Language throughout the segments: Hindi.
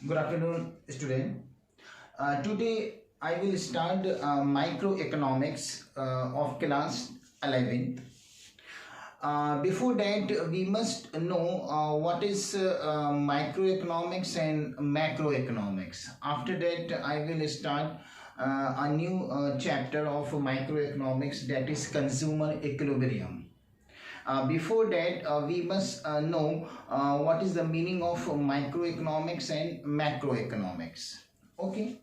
Good afternoon, student. Today I will start microeconomics of class 11th. Before that, we must know what is microeconomics and macroeconomics. After that, I will start a new chapter of microeconomics, that is consumer equilibrium. Before that, we must know what is the meaning of microeconomics and macroeconomics. Okay.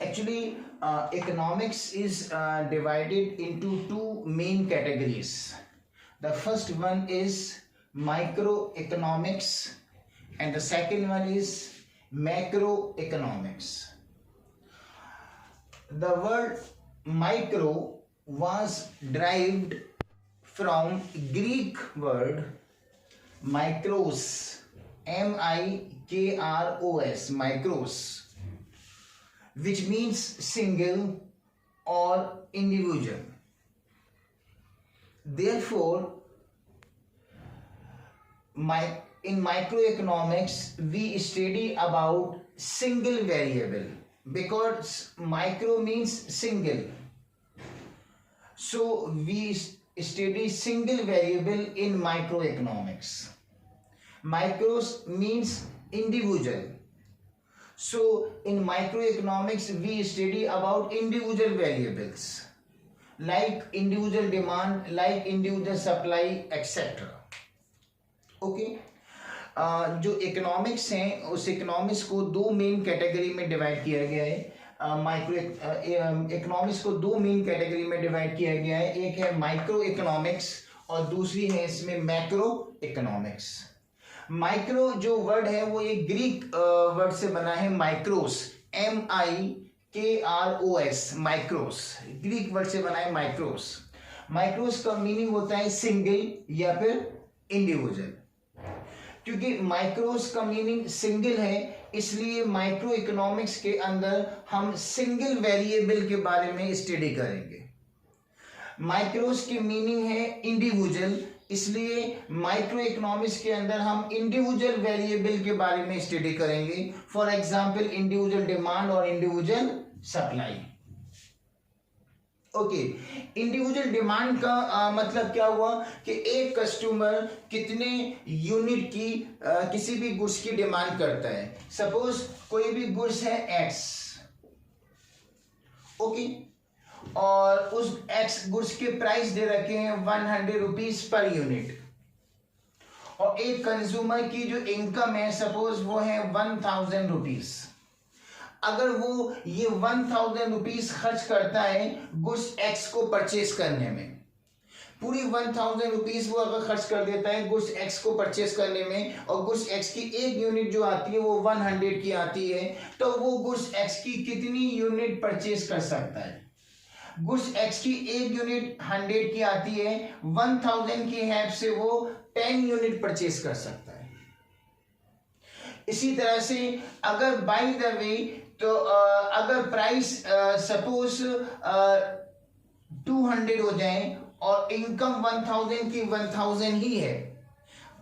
Actually, economics is divided into two main categories. The first one is microeconomics and the second one is macroeconomics. The word micro was derived from Greek word micros, M-I-K-R-O-S, micros, which means single or individual. Therefore, in microeconomics, we study about single variable because micro means single. So, we study single variable in microeconomics. Micros means individual. So in microeconomics we study about individual variables like individual demand, like individual supply, etc. Okay. जो इकोनॉमिक्स हैं उस इकोनॉमिक्स को दो मेन कैटेगरी में डिवाइड किया गया है. इकोनॉमिक्स को दो मेन कैटेगरी में डिवाइड किया गया है. एक है माइक्रो इकोनॉमिक्स और दूसरी है इसमें मैक्रो इकोनॉमिक्स. माइक्रो जो वर्ड है वो एक ग्रीक वर्ड से बना है माइक्रोस, M-I-K-R-O-S, माइक्रोस, ग्रीक वर्ड से बना है माइक्रोस. माइक्रोस का मीनिंग होता है सिंगल या फिर इंडिविजुअल. क्योंकि माइक्रोस का मीनिंग सिंगल है इसलिए माइक्रो इकोनॉमिक्स के अंदर हम सिंगल वेरिएबल के बारे में स्टडी करेंगे. माइक्रोस की मीनिंग है इंडिविजुअल, इसलिए माइक्रो इकोनॉमिक्स के अंदर हम इंडिविजुअल वेरिएबल के बारे में स्टडी करेंगे. फॉर एग्जांपल इंडिविजुअल डिमांड और individual supply. Okay. Individual demand का मतलब क्या हुआ कि एक कस्टमर कितने यूनिट की किसी भी गुड्स की डिमांड करता है. सपोज कोई भी गुड्स है एक्स, ओके, और उस एक्स गुड्स के प्राइस दे रखे हैं 100 रुपीज पर यूनिट, और एक कंज्यूमर की जो इनकम है सपोज वो है 1000 रुपीज. अगर वो ये 1000 रुपीज खर्च करता है गुड्स एक्स को परचेज करने में, पूरी 1000 रुपीज वो अगर खर्च कर देता है गुड्स एक्स को परचेज करने में, और गुड्स एक्स की एक यूनिट जो आती है वो 100 की आती है, तो वो गुड्स एक्स की कितनी यूनिट परचेज कर सकता है? गुड्स एक्स की एक यूनिट 100 की आती है, 1000 की हेल्प से वो 10 यूनिट परचेज कर सकता है. इसी तरह से अगर बाय द वे तो अगर प्राइस सपोज 200 हो जाए और इनकम 1000 की 1000 ही है,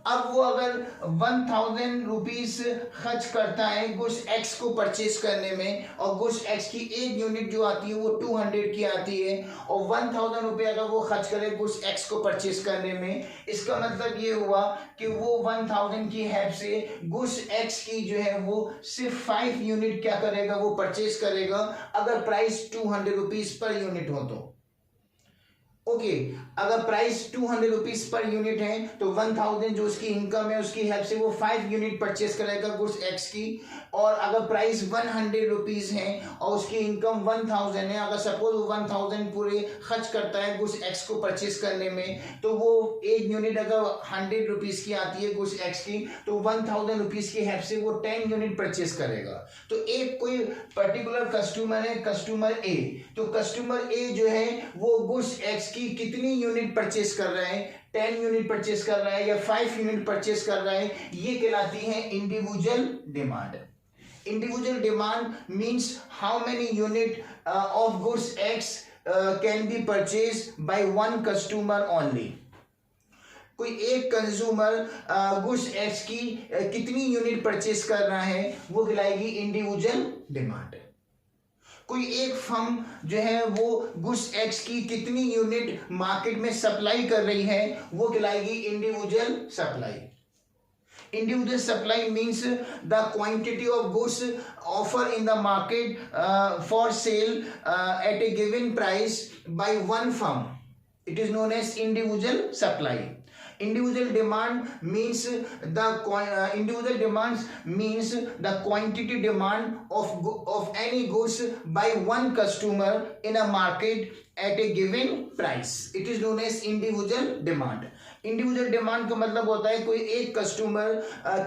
अब वो अगर 1000 रुपीज खर्च करता है गुड्स एक्स को परचेज करने में, और गुड्स एक्स की एक यूनिट जो आती है वो 200 की आती है, और 1000 रुपये अगर वो खर्च करे गुड्स एक्स को परचेज करने में, इसका मतलब ये हुआ कि वो 1000 की हेल्प से गुड्स एक्स की जो है वो सिर्फ 5 यूनिट क्या करेगा, वो परचेज करेगा अगर प्राइस 200 रुपीज पर यूनिट हो तो. ओके. अगर प्राइस 200 रुपीज पर यूनिट है तो 1000 जो उसकी इनकम है उसकी हेल्प से वो 5 यूनिट परचेज करेगा गुड्स एक्स की, और अगर प्राइस 100 रुपीज है और उसकी इनकम 1000 है, अगर सपोज वो 1000 पूरे खर्च करता है गुड्स एक्स को परचेज करने में, तो वो एक यूनिट अगर 100 रुपीज की आती है गुड्स एक्स की, तो 1000 रुपीज की हेल्प से वो 10 यूनिट परचेज करेगा. तो एक कोई पर्टिकुलर कस्टमर है, कस्टमर ए, तो कस्टमर ए जो है वो गुड्स एक्स की कितनी यूनिट परचेज कर रहा है, 10 यूनिट परचेज कर रहा है या 5 यूनिट परचेज कर रहा है, ये कहलाती है individual demand. Individual demand means how many unit of goods X can be purchased by one customer only. कोई एक कंज्यूमर गुड्स एक्स की कितनी यूनिट परचेस कर रहा है, वो कहलाएगी इंडिविजुअल डिमांड। कोई एक फर्म जो है वो गुड्स एक्स की कितनी यूनिट मार्केट में सप्लाई कर रही है, वो कहलाएगी individual supply. Individual supply means the quantity of goods offered in the market for sale at a given price by one firm. It is known as individual supply. Individual demand means individual demands means the quantity demand of any goods by one customer in a market at a given price. It is known as individual demand. Individual demand का मतलब होता है कोई एक कस्टमर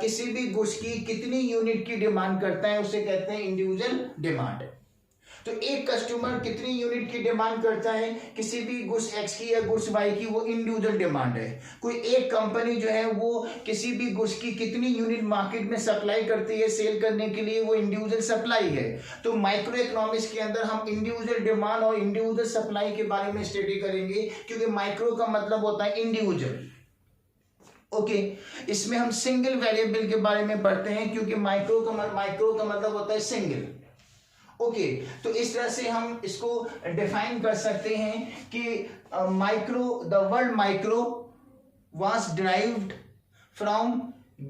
किसी भी गुड्स की कितनी यूनिट की डिमांड करता है, उसे कहते हैं इंडिविजुअल डिमांड। तो एक कस्टमर कितनी यूनिट की डिमांड करता है किसी भी गुड्स एक्स की या गुड्स वाई की, वो इंडिविजुअल डिमांड है। कोई एक कंपनी जो है वो किसी भी गुड्स की कितनी यूनिट मार्केट में सप्लाई करती है सेल करने के लिए, वो इंडिविजुअल सप्लाई है। तो माइक्रो इकोनॉमिक्स के अंदर हम इंडिविजुअल डिमांड और इंडिविजुअल सप्लाई के बारे में स्टडी करेंगे, क्योंकि माइक्रो का मतलब होता है इंडिविजुअल। ओके, इसमें हम सिंगल वेरिएबल के बारे में पढ़ते हैं, क्योंकि माइक्रो का मतलब होता है सिंगल। ओके, तो इस तरह से हम इसको डिफाइन कर सकते हैं कि micro, the word micro was derived from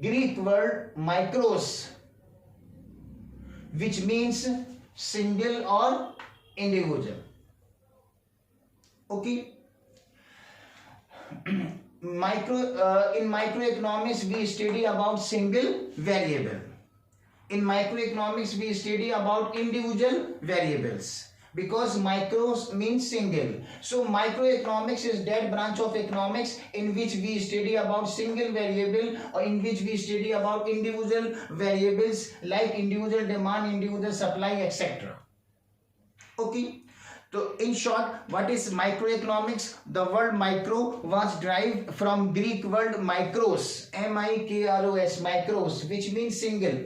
Greek word micros which means single और individual. Okay, in microeconomics we study about single variable. In microeconomics we study about individual variables, because micros means single. So microeconomics is that branch of economics in which we study about single variable, or in which we study about individual variables like individual demand, individual supply, etc. Okay, so in short, what is microeconomics? The word micro was derived from Greek word mikros, M-I-K-R-O-S, mikros, which means single.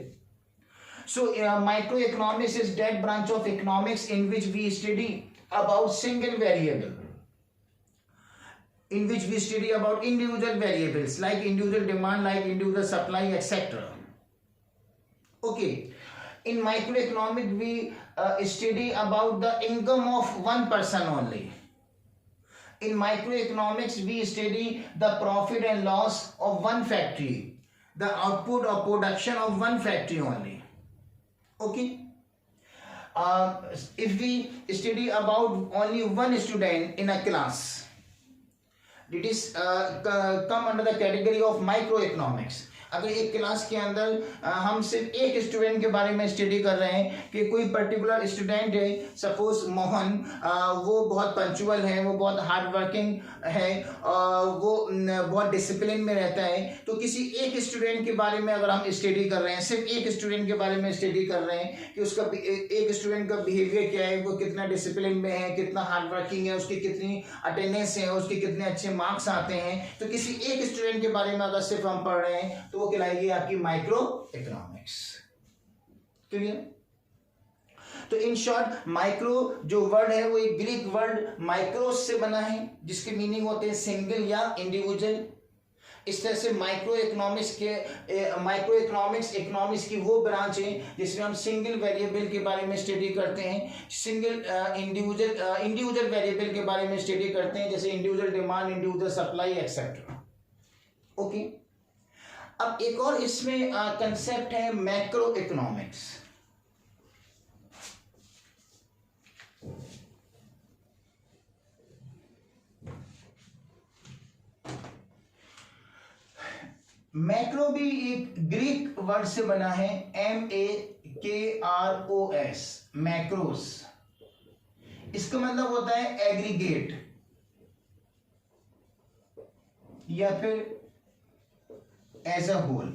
So microeconomics is that branch of economics in which we study about single variable, in which we study about individual variables like individual demand, like individual supply, etc. Okay, in microeconomics we study about the income of one person only. In microeconomics we study the profit and loss of one factory, the output or production of one factory only. Okay, if we study about only one student in a class, it is come under the category of microeconomics. अगर एक क्लास के अंदर हम सिर्फ एक स्टूडेंट के बारे में स्टडी कर रहे हैं कि कोई पर्टिकुलर स्टूडेंट है, सपोज मोहन, वो बहुत पंचुअल है, वो बहुत हार्ड वर्किंग है, वो बहुत डिसिप्लिन में रहता है, तो किसी एक स्टूडेंट के बारे में अगर हम स्टडी कर रहे हैं, सिर्फ एक स्टूडेंट के बारे में स्टडी कर रहे हैं कि उसका एक स्टूडेंट का बिहेवियर क्या है, वो कितना डिसिप्लिन में है, कितना हार्ड वर्किंग है, उसकी कितनी अटेंडेंस है, उसके कितने अच्छे मार्क्स आते हैं, तो किसी एक स्टूडेंट के बारे में अगर सिर्फ हम पढ़ रहे हैं तो वो कहलाएगी आपकी माइक्रो इकोनॉमिक्स। क्लियर? तो इन शॉर्ट माइक्रो जो वर्ड है वो एक ग्रीक वर्ड माइक्रोस से बना है, जिसके मीनिंग होते हैं सिंगल या इंडिविजुअल। इस तरह से माइक्रो इकोनॉमिक्स की वो ब्रांच है जिसमें हम सिंगल वेरिएबल के बारे में स्टडी करते हैं, सिंगल इंडिविजुअल वेरिएबल के बारे में स्टडी करते हैं, जैसे individual demand, individual supply, etcetera. Okay, अब एक और इसमें कंसेप्ट है मैक्रो इकोनॉमिक्स। मैक्रो भी एक ग्रीक वर्ड से बना है, MAKROS, मैक्रोस। इसका मतलब होता है एग्रीगेट या फिर as a whole.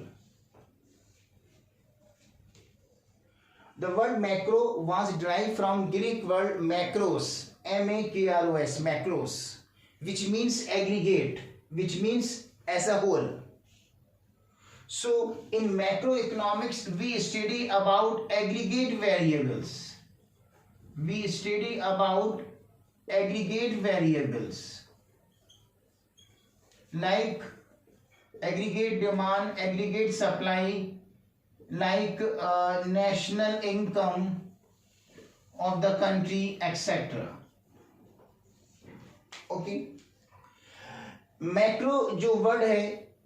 The word macro was derived from Greek word makros, M-A-K-R-O-S, macros, which means aggregate, which means as a whole. So in macroeconomics we study about aggregate variables. We study about aggregate variables like aggregate demand, aggregate supply, like national income of the country, etc. Okay. Macro जो वर्ड है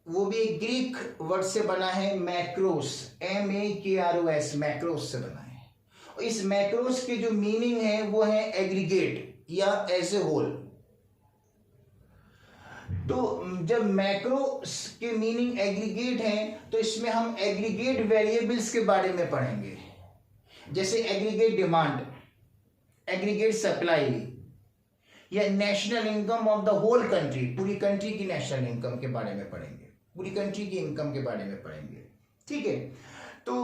वो भी एक ग्रीक वर्ड से बना है, मैक्रोस, MAKROS, मैक्रोस से बना है। और इस मैक्रोस के जो मीनिंग है वो है एग्रीगेट या एज ए होल। तो जब मैक्रो के मीनिंग एग्रीगेट है तो इसमें हम एग्रीगेट वेरिएबल्स के बारे में पढ़ेंगे, जैसे एग्रीगेट डिमांड, एग्रीगेट सप्लाई, या national income of the whole country, पूरी कंट्री की नेशनल इनकम के बारे में पढ़ेंगे, पूरी कंट्री की इनकम के बारे में पढ़ेंगे। ठीक है। तो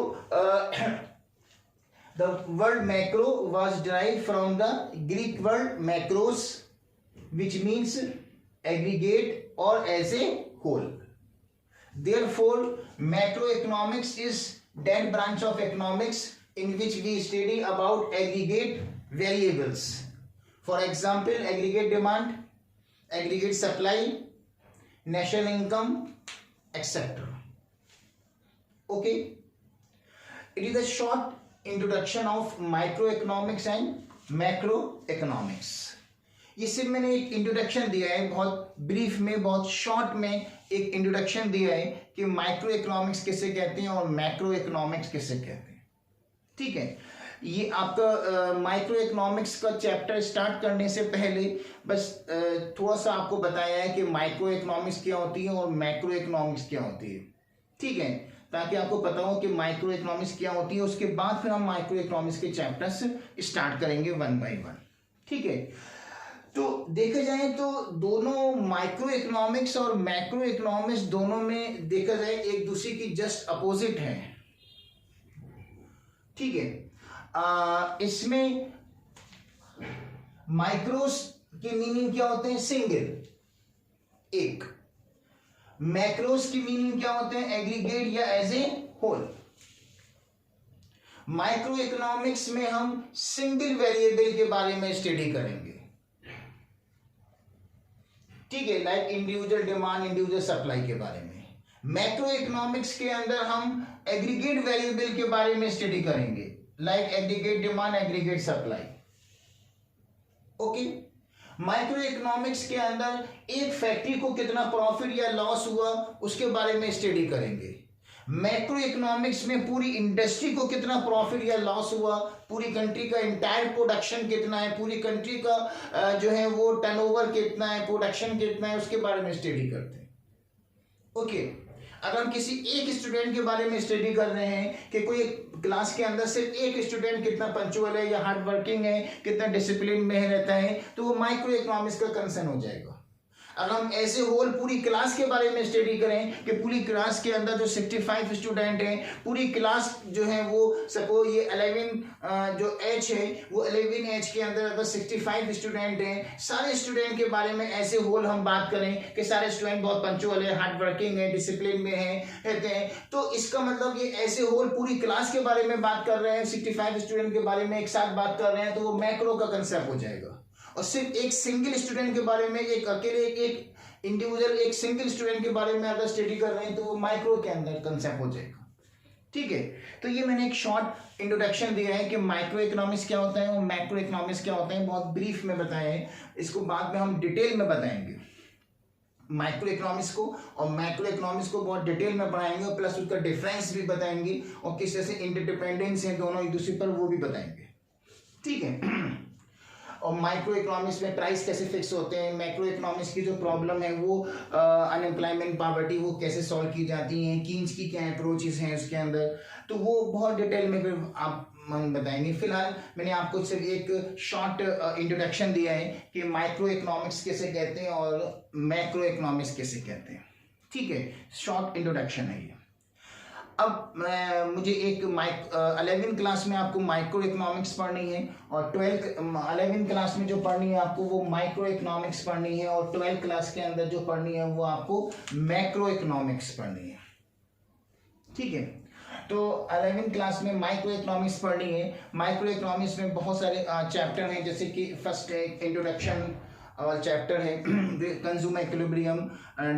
the word macro was derived from the Greek word macros which means aggregate or as a whole. Therefore, macroeconomics is that branch of economics in which we study about aggregate variables. For example, aggregate demand, aggregate supply, national income, etc. Okay. It is a short introduction of microeconomics and macroeconomics. ये सिर्फ मैंने एक इंट्रोडक्शन दिया है, बहुत ब्रीफ में, बहुत शॉर्ट में एक इंट्रोडक्शन दिया है कि माइक्रो इकोनॉमिक्स किसे कहते हैं और मैक्रो इकोनॉमिक्स किसे कहते हैं। ठीक है। ये आपका माइक्रो इकोनॉमिक्स का चैप्टर स्टार्ट करने से पहले बस थोड़ा सा आपको बताया है कि माइक्रो इकोनॉमिक्स क्या होती है और मैक्रो इकोनॉमिक्स क्या होती है। ठीक है, ताकि आपको पता हो कि माइक्रो इकोनॉमिक्स क्या होती है। उसके बाद फिर हम माइक्रो इकोनॉमिक्स के चैप्टर्स स्टार्ट करेंगे वन बाय वन। ठीक है। तो देखा जाए तो दोनों माइक्रो इकोनॉमिक्स और मैक्रो इकोनॉमिक्स दोनों में देखा जाए एक दूसरे की जस्ट अपोजिट है। ठीक है। इसमें माइक्रोस के मीनिंग क्या होते हैं? सिंगल, एक। मैक्रोस की मीनिंग क्या होते हैं? एग्रीगेट या as a whole. Microeconomics में हम सिंगल वेरिएबल के बारे में स्टडी करेंगे। ठीक है, like individual demand, individual supply के बारे में। मैक्रो इकोनॉमिक्स के अंदर हम एग्रीगेट वेरिएबल के बारे में स्टडी करेंगे, like aggregate demand, aggregate supply. Okay. Micro economics के अंदर एक फैक्ट्री को कितना प्रॉफिट या लॉस हुआ उसके बारे में स्टडी करेंगे। मैक्रो इकोनॉमिक्स में पूरी इंडस्ट्री को कितना प्रॉफिट या लॉस हुआ, पूरी कंट्री का इंटायर प्रोडक्शन कितना है, पूरी कंट्री का जो है वो टर्नओवर कितना है, प्रोडक्शन कितना है, उसके बारे में स्टडी करते हैं। ओके। अगर हम किसी एक स्टूडेंट के बारे में स्टडी कर रहे हैं कि कोई क्लास के अंदर सिर्फ एक स्टूडेंट कितना पंक्चुअल है या हार्ड वर्किंग है, कितना डिसिप्लिन में रहता है, तो वो माइक्रो इकोनॉमिक्स का कंसर्न हो जाएगा। अगर हम ऐसे होल पूरी क्लास के बारे में स्टडी करें कि पूरी क्लास के अंदर जो 65 स्टूडेंट हैं, पूरी क्लास जो है वो सपोज ये 11 जो एच है वो 11 एच के अंदर अगर 65 स्टूडेंट हैं, सारे स्टूडेंट के बारे में ऐसे होल हम बात करें कि सारे स्टूडेंट बहुत पंक्चुअल है, हार्ड वर्किंग है, डिसिप्लिन में है रहते हैं, तो इसका मतलब ये ऐसे होल पूरी क्लास के बारे में बात कर रहे हैं, 65 स्टूडेंट के बारे में एक साथ बात कर रहे हैं, तो वो मैक्रो का कंसेप्ट हो जाएगा। और सिर्फ एक सिंगल स्टूडेंट के बारे में, एक अकेले एक इंडिविजुअल एक सिंगल स्टूडेंट के बारे में अगर स्टडी कर रहे हैं तो वो माइक्रो के अंदर कंसेप्ट हो जाएगा। ठीक है। तो ये मैंने एक शॉर्ट इंट्रोडक्शन दिया है कि माइक्रो इकोनॉमिक्स क्या होता है और मैक्रो इकोनॉमिक्स क्या होता है, बहुत ब्रीफ में बताया है। इसको बाद में हम डिटेल में बताएंगे, माइक्रो इकोनॉमिक्स को और मैक्रो इकोनॉमिक्स को बहुत डिटेल में पढ़ाएंगे और प्लस उसका डिफरेंस भी बताएंगे और किस तरह से इंटरडिपेंडेंस है दोनों एक दूसरे पर, वो भी बताएंगे। ठीक है। और माइक्रो इकोनॉमिक्स में प्राइस कैसे फिक्स होते हैं, मैक्रो इकोनॉमिक्स की जो प्रॉब्लम है वो अनएम्प्लॉयमेंट, पॉवर्टी, वो कैसे सॉल्व की जाती हैं, कीन्स की क्या अप्रोचेस हैं उसके अंदर, तो वो बहुत डिटेल में फिर आप हम बताएंगे। फिलहाल मैंने आपको सिर्फ एक शॉर्ट इंट्रोडक्शन दिया है कि माइक्रो इकोनॉमिक्स किसे कहते हैं और मैक्रो इकोनॉमिक्स किसे कहते हैं। ठीक है, शॉर्ट इंट्रोडक्शन है ये। अब मुझे एक 11वीं क्लास में आपको माइक्रो इकोनॉमिक्स पढ़नी है और 11वीं क्लास में जो पढ़नी है आपको वो माइक्रो इकोनॉमिक्स पढ़नी है और 12th क्लास के अंदर जो पढ़नी है वो आपको मैक्रो इकोनॉमिक्स पढ़नी है। ठीक है। तो 11वीं क्लास में माइक्रो इकोनॉमिक्स पढ़नी है। माइक्रो इकोनॉमिक्स में बहुत सारे चैप्टर हैं, जैसे कि फर्स्ट इंट्रोडक्शन चैप्टर है, कंज्यूमर इक्विलिब्रियम,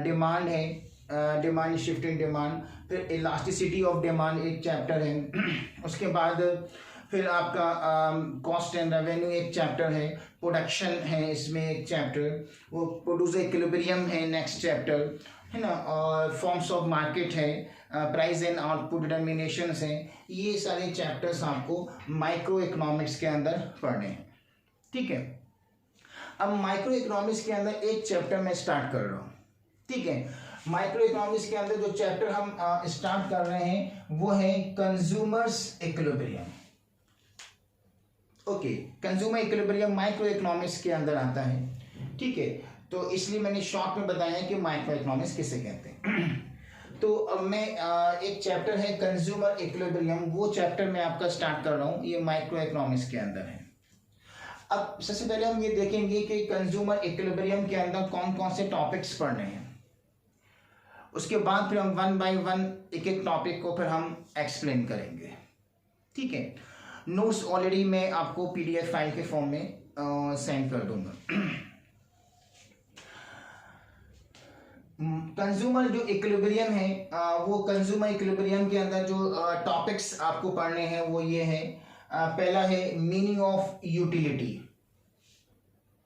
डिमांड है, डिमांड शिफ्ट इन डिमांड, फिर इलास्टिसिटी ऑफ डिमांड एक चैप्टर है। उसके बाद फिर आपका कॉस्ट एंड रेवेन्यू एक चैप्टर है, प्रोडक्शन है इसमें एक चैप्टर, वो प्रोड्यूसर इक्विलिब्रियम है नेक्स्ट चैप्टर, है ना, और फॉर्म्स ऑफ मार्केट है, प्राइस एंड आउटपुट डिटर्मिनेशंस हैं। ये सारे चैप्टर्स आपको माइक्रो इकोनॉमिक्स के अंदर पढ़ने हैं, ठीक है। अब माइक्रो इकोनॉमिक्स के अंदर एक चैप्टर मैं स्टार्ट कर रहा हूँ, ठीक है। माइक्रो इकोनॉमिक्स के अंदर जो चैप्टर हम स्टार्ट कर रहे हैं वो है consumers equilibrium. Okay, consumer equilibrium micro economics के अंदर आता है, ठीक है। तो इसलिए मैंने शॉर्ट में बताया है कि माइक्रो इकोनॉमिक्स किसे कहते हैं। तो अब मैं एक चैप्टर है कंज्यूमर इक्विलिब्रियम, वो चैप्टर मैं आपका स्टार्ट कर रहा हूँ, ये माइक्रो इकोनॉमिक्स के अंदर है। अब सबसे पहले हम ये देखेंगे कि कंज्यूमर इक्विलिब्रियम के अंदर कौन कौन से टॉपिक्स पढ़ने हैं। उसके बाद फिर हम वन बाय वन एक एक टॉपिक को फिर हम एक्सप्लेन करेंगे, ठीक है। नोट्स ऑलरेडी मैं आपको PDF फाइल के फॉर्म में सेंड कर दूंगा। कंज्यूमर जो इक्विलिब्रियम है, वो कंज्यूमर इक्विलिब्रियम के अंदर जो टॉपिक्स आपको पढ़ने हैं वो ये है। पहला है meaning of utility,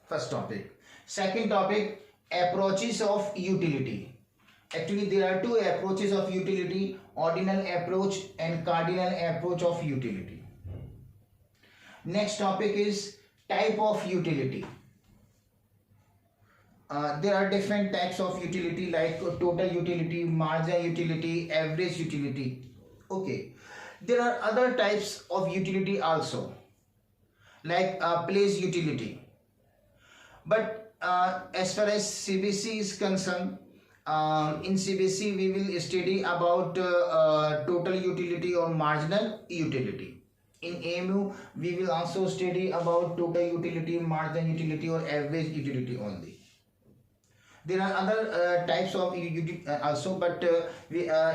first topic. Second topic approaches of utility. Actually, there are two approaches of utility: ordinal approach and cardinal approach of utility. Next topic is type of utility. There are different types of utility like total utility, marginal utility, average utility. Okay, there are other types of utility also, like place utility. But as far as CBC is concerned, in CBC we will study about total utility or marginal utility. In AMU we will also study about total utility, marginal utility or average utility only. There are other types of utility also, but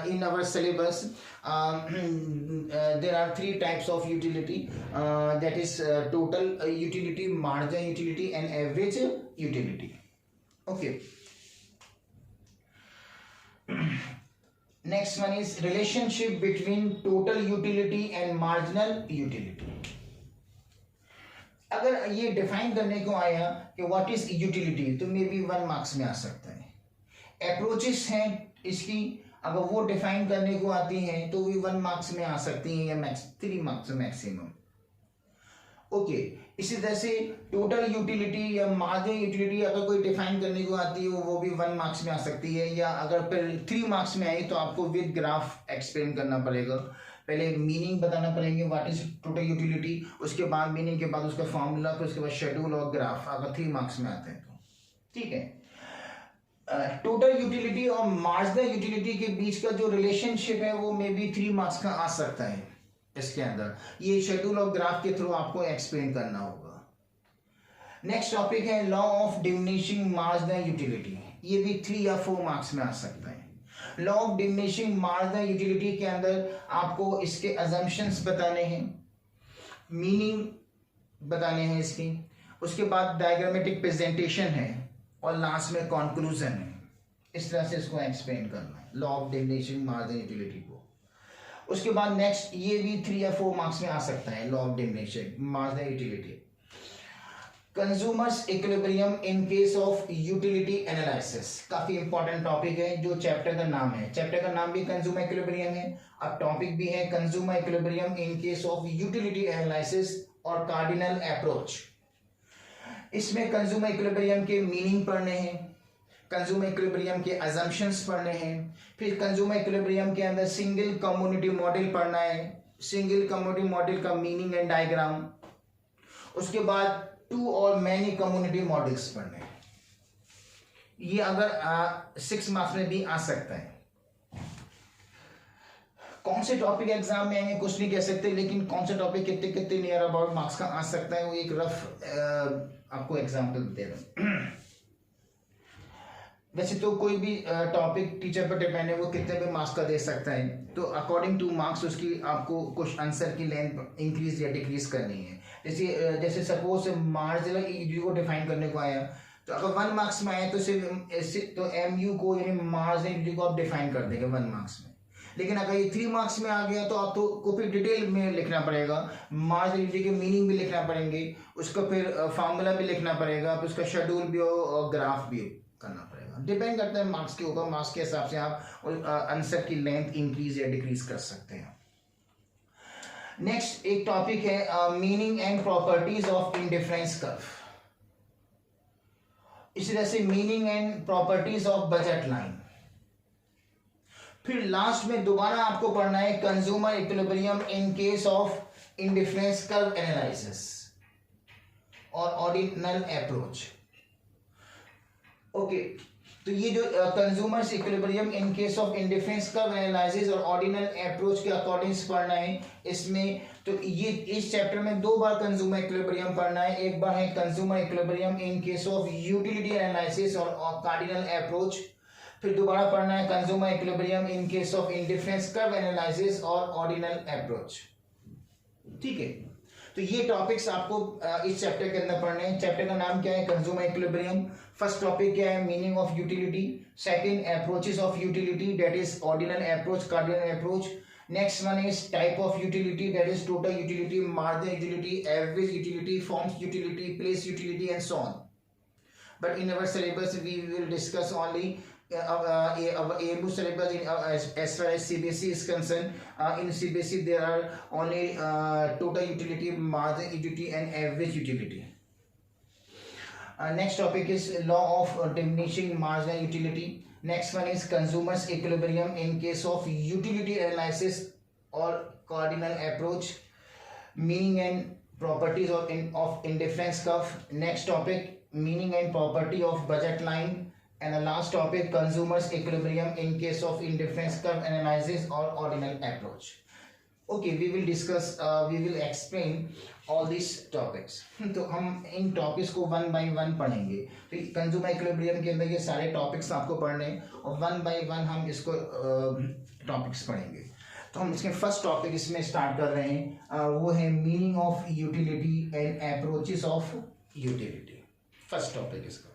in our syllabus there are three types of utility, that is total utility, marginal utility and average utility. Okay. Next one is relationship between total utility and marginal utility. अगर ये डिफाइन करने को आया कि व्हाट इज यूटिलिटी, तो मे बी 1 मार्क्स में आ सकता है। अप्रोचेस हैं इसकी, अगर वो डिफाइन करने को आती हैं तो भी 1 मार्क्स में आ सकती हैं, या 3 मार्क्स मैक्सिमम। ओके, इसी तरह से टोटल यूटिलिटी या मार्जिनल यूटिलिटी अगर कोई डिफाइन करने को आती है वो भी 1 मार्क्स में आ सकती है, या अगर फिर 3 मार्क्स में आई तो आपको विद ग्राफ एक्सप्लेन करना पड़ेगा। पहले मीनिंग बताना पड़ेंगे व्हाट इज टोटल यूटिलिटी, उसके बाद मीनिंग के बाद उसका फॉर्मूला, फिर उसके बाद शेड्यूल और ग्राफ, अगर 3 मार्क्स में आते हैं तो ठीक है। टोटल यूटिलिटी और मार्जिनल यूटिलिटी के बीच का जो रिलेशनशिप है वो मे बी 3 मार्क्स का आ सकता है इसके अंदर, ये शेड्यूल और ग्राफ के थ्रू आपको एक्सप्लेन करना होगा। नेक्स्ट टॉपिक है law of diminishing marginal utility, ये भी 3 या 4 मार्क्स में आ सकता है। Law of diminishing marginal utility के अंदर आपको इसके अजम्पशंस बताने हैं, मीनिंग बताने हैं इसकी, उसके बाद डायग्रामेटिक प्रेजेंटेशन है और लास्ट में कंक्लूजन है। इस तरह से इसको एक्सप्लेन करना है law of diminishing marginal utility को। उसके बाद नेक्स्ट ये भी 3 या 4 मार्क्स में आ सकता है law of diminishing marginal utility. Consumers equilibrium in case of utility analysis, काफी इंपॉर्टेंट टॉपिक है, जो चैप्टर का नाम है, चैप्टर का नाम भी कंज्यूमर इक्विलिब्रियम है, अब टॉपिक भी है consumer equilibrium in case of utility analysis और कार्डिनल अप्रोच। इसमें कंज्यूमर इक्विलिब्रियम के मीनिंग पढ़ने हैं, कंज्यूमर इक्विलिब्रियम के अजम्पशंस पढ़ने हैं, फिर कंज्यूमर इक्विलिब्रियम के अंदर सिंगल कम्युनिटी मॉडल पढ़ना है, सिंगल कम्युनिटी मॉडल का मीनिंग एंड डायग्राम, उसके बाद 2 और मैनी कम्युनिटी मॉडल्स पढ़ने हैं। ये अगर 6 मार्क्स में भी आ सकता है। कौन से टॉपिक एग्जाम में आएंगे कुछ नहीं कह सकते, लेकिन कौन से टॉपिक कितने कितने नियर अबाउट मार्क्स का आ सकता है वो एक रफ आपको एग्जाम्पल दे रहा हूं। वैसे तो कोई भी टॉपिक टीचर पर डिपेंड है, वो कितने भी मार्क्स का दे सकता है, तो अकॉर्डिंग टू मार्क्स उसकी आपको कुछ आंसर की लेंथ इंक्रीज या डिक्रीज करनी है। जैसे सपोज मार्जिनल यूटिलिटी को डिफाइन करने को आया तो अगर 1 मार्क्स में आए तो सिर्फ तो MU को यानी मार्जिनल यूटिलिटी को आप डिफाइन कर देंगे 1 मार्क्स में। लेकिन अगर ये 3 मार्क्स में आ गया तो आपको को फिर डिटेल में लिखना पड़ेगा, मार्जिनल यूटिलिटी के मीनिंग भी लिखना पड़ेंगे, उसका फिर फार्मूला भी लिखना पड़ेगा, फिर उसका शेड्यूल भी और ग्राफ भी करना पड़ेगा। डिपेंड करता है मार्क्स के ऊपर, मार्क्स के हिसाब से आप आंसर की लेंथ इंक्रीज या डिक्रीज कर सकते हैं। नेक्स्ट एक टॉपिक है meaning and properties of indifference curve. इसी तरह से meaning and properties of budget line. फिर लास्ट में दोबारा आपको पढ़ना है consumer equilibrium in case of indifference curve analysis और ऑर्डिनल अप्रोच। ओके, तो ये जो consumer equilibrium in case of indifference curve analysis और ऑर्डिनल अप्रोच के अकॉर्डिंग पढ़ना है इसमें। तो ये इस चैप्टर में 2 बार कंज्यूमर इक्विलिब्रियम पढ़ना है। एक बार है consumer equilibrium in case of utility analysis और कार्डिनल अप्रोच, फिर दोबारा पढ़ना है consumer equilibrium in case of indifference curve analysis और ऑर्डिनल अप्रोच। ठीक है, तो ये टॉपिक्स आपको इस चैप्टर के अंदर पढ़ने हैं। चैप्टर का नाम क्या है? Consumer equilibrium. फर्स्ट टॉपिक क्या है? Meaning of utility. Second, approaches of utility, that is ordinal approach, cardinal approach. Next one is type of utility, that is total utility, marginal utility, average utility, forms utility, place utility and so on. But in our syllabus we will discuss only our AMU syllabus as far as CBSE is concerned. In CBSE there are only total utility, margin utility and average utility. Next topic is law of diminishing marginal utility. Next one is consumers equilibrium in case of utility analysis or cardinal approach. Meaning and properties of indifference curve. Next topic, meaning and property of budget line. And the last topic, consumers equilibrium in case of indifference curve analysis or ordinal approach. Okay, we will discuss, we will explain all these topics. तो हम इन टॉपिक्स को 1 by 1 पढ़ेंगे। तो कंज्यूमर इक्विलिब्रियम के अंदर ये सारे टॉपिक्स आपको पढ़ने हैं और 1 by 1 हम इसको टॉपिक्स पढ़ेंगे। तो हम इसके फर्स्ट टॉपिक इसमें स्टार्ट कर रहे हैं, वो है meaning of utility and approaches of utility. First topic इसका।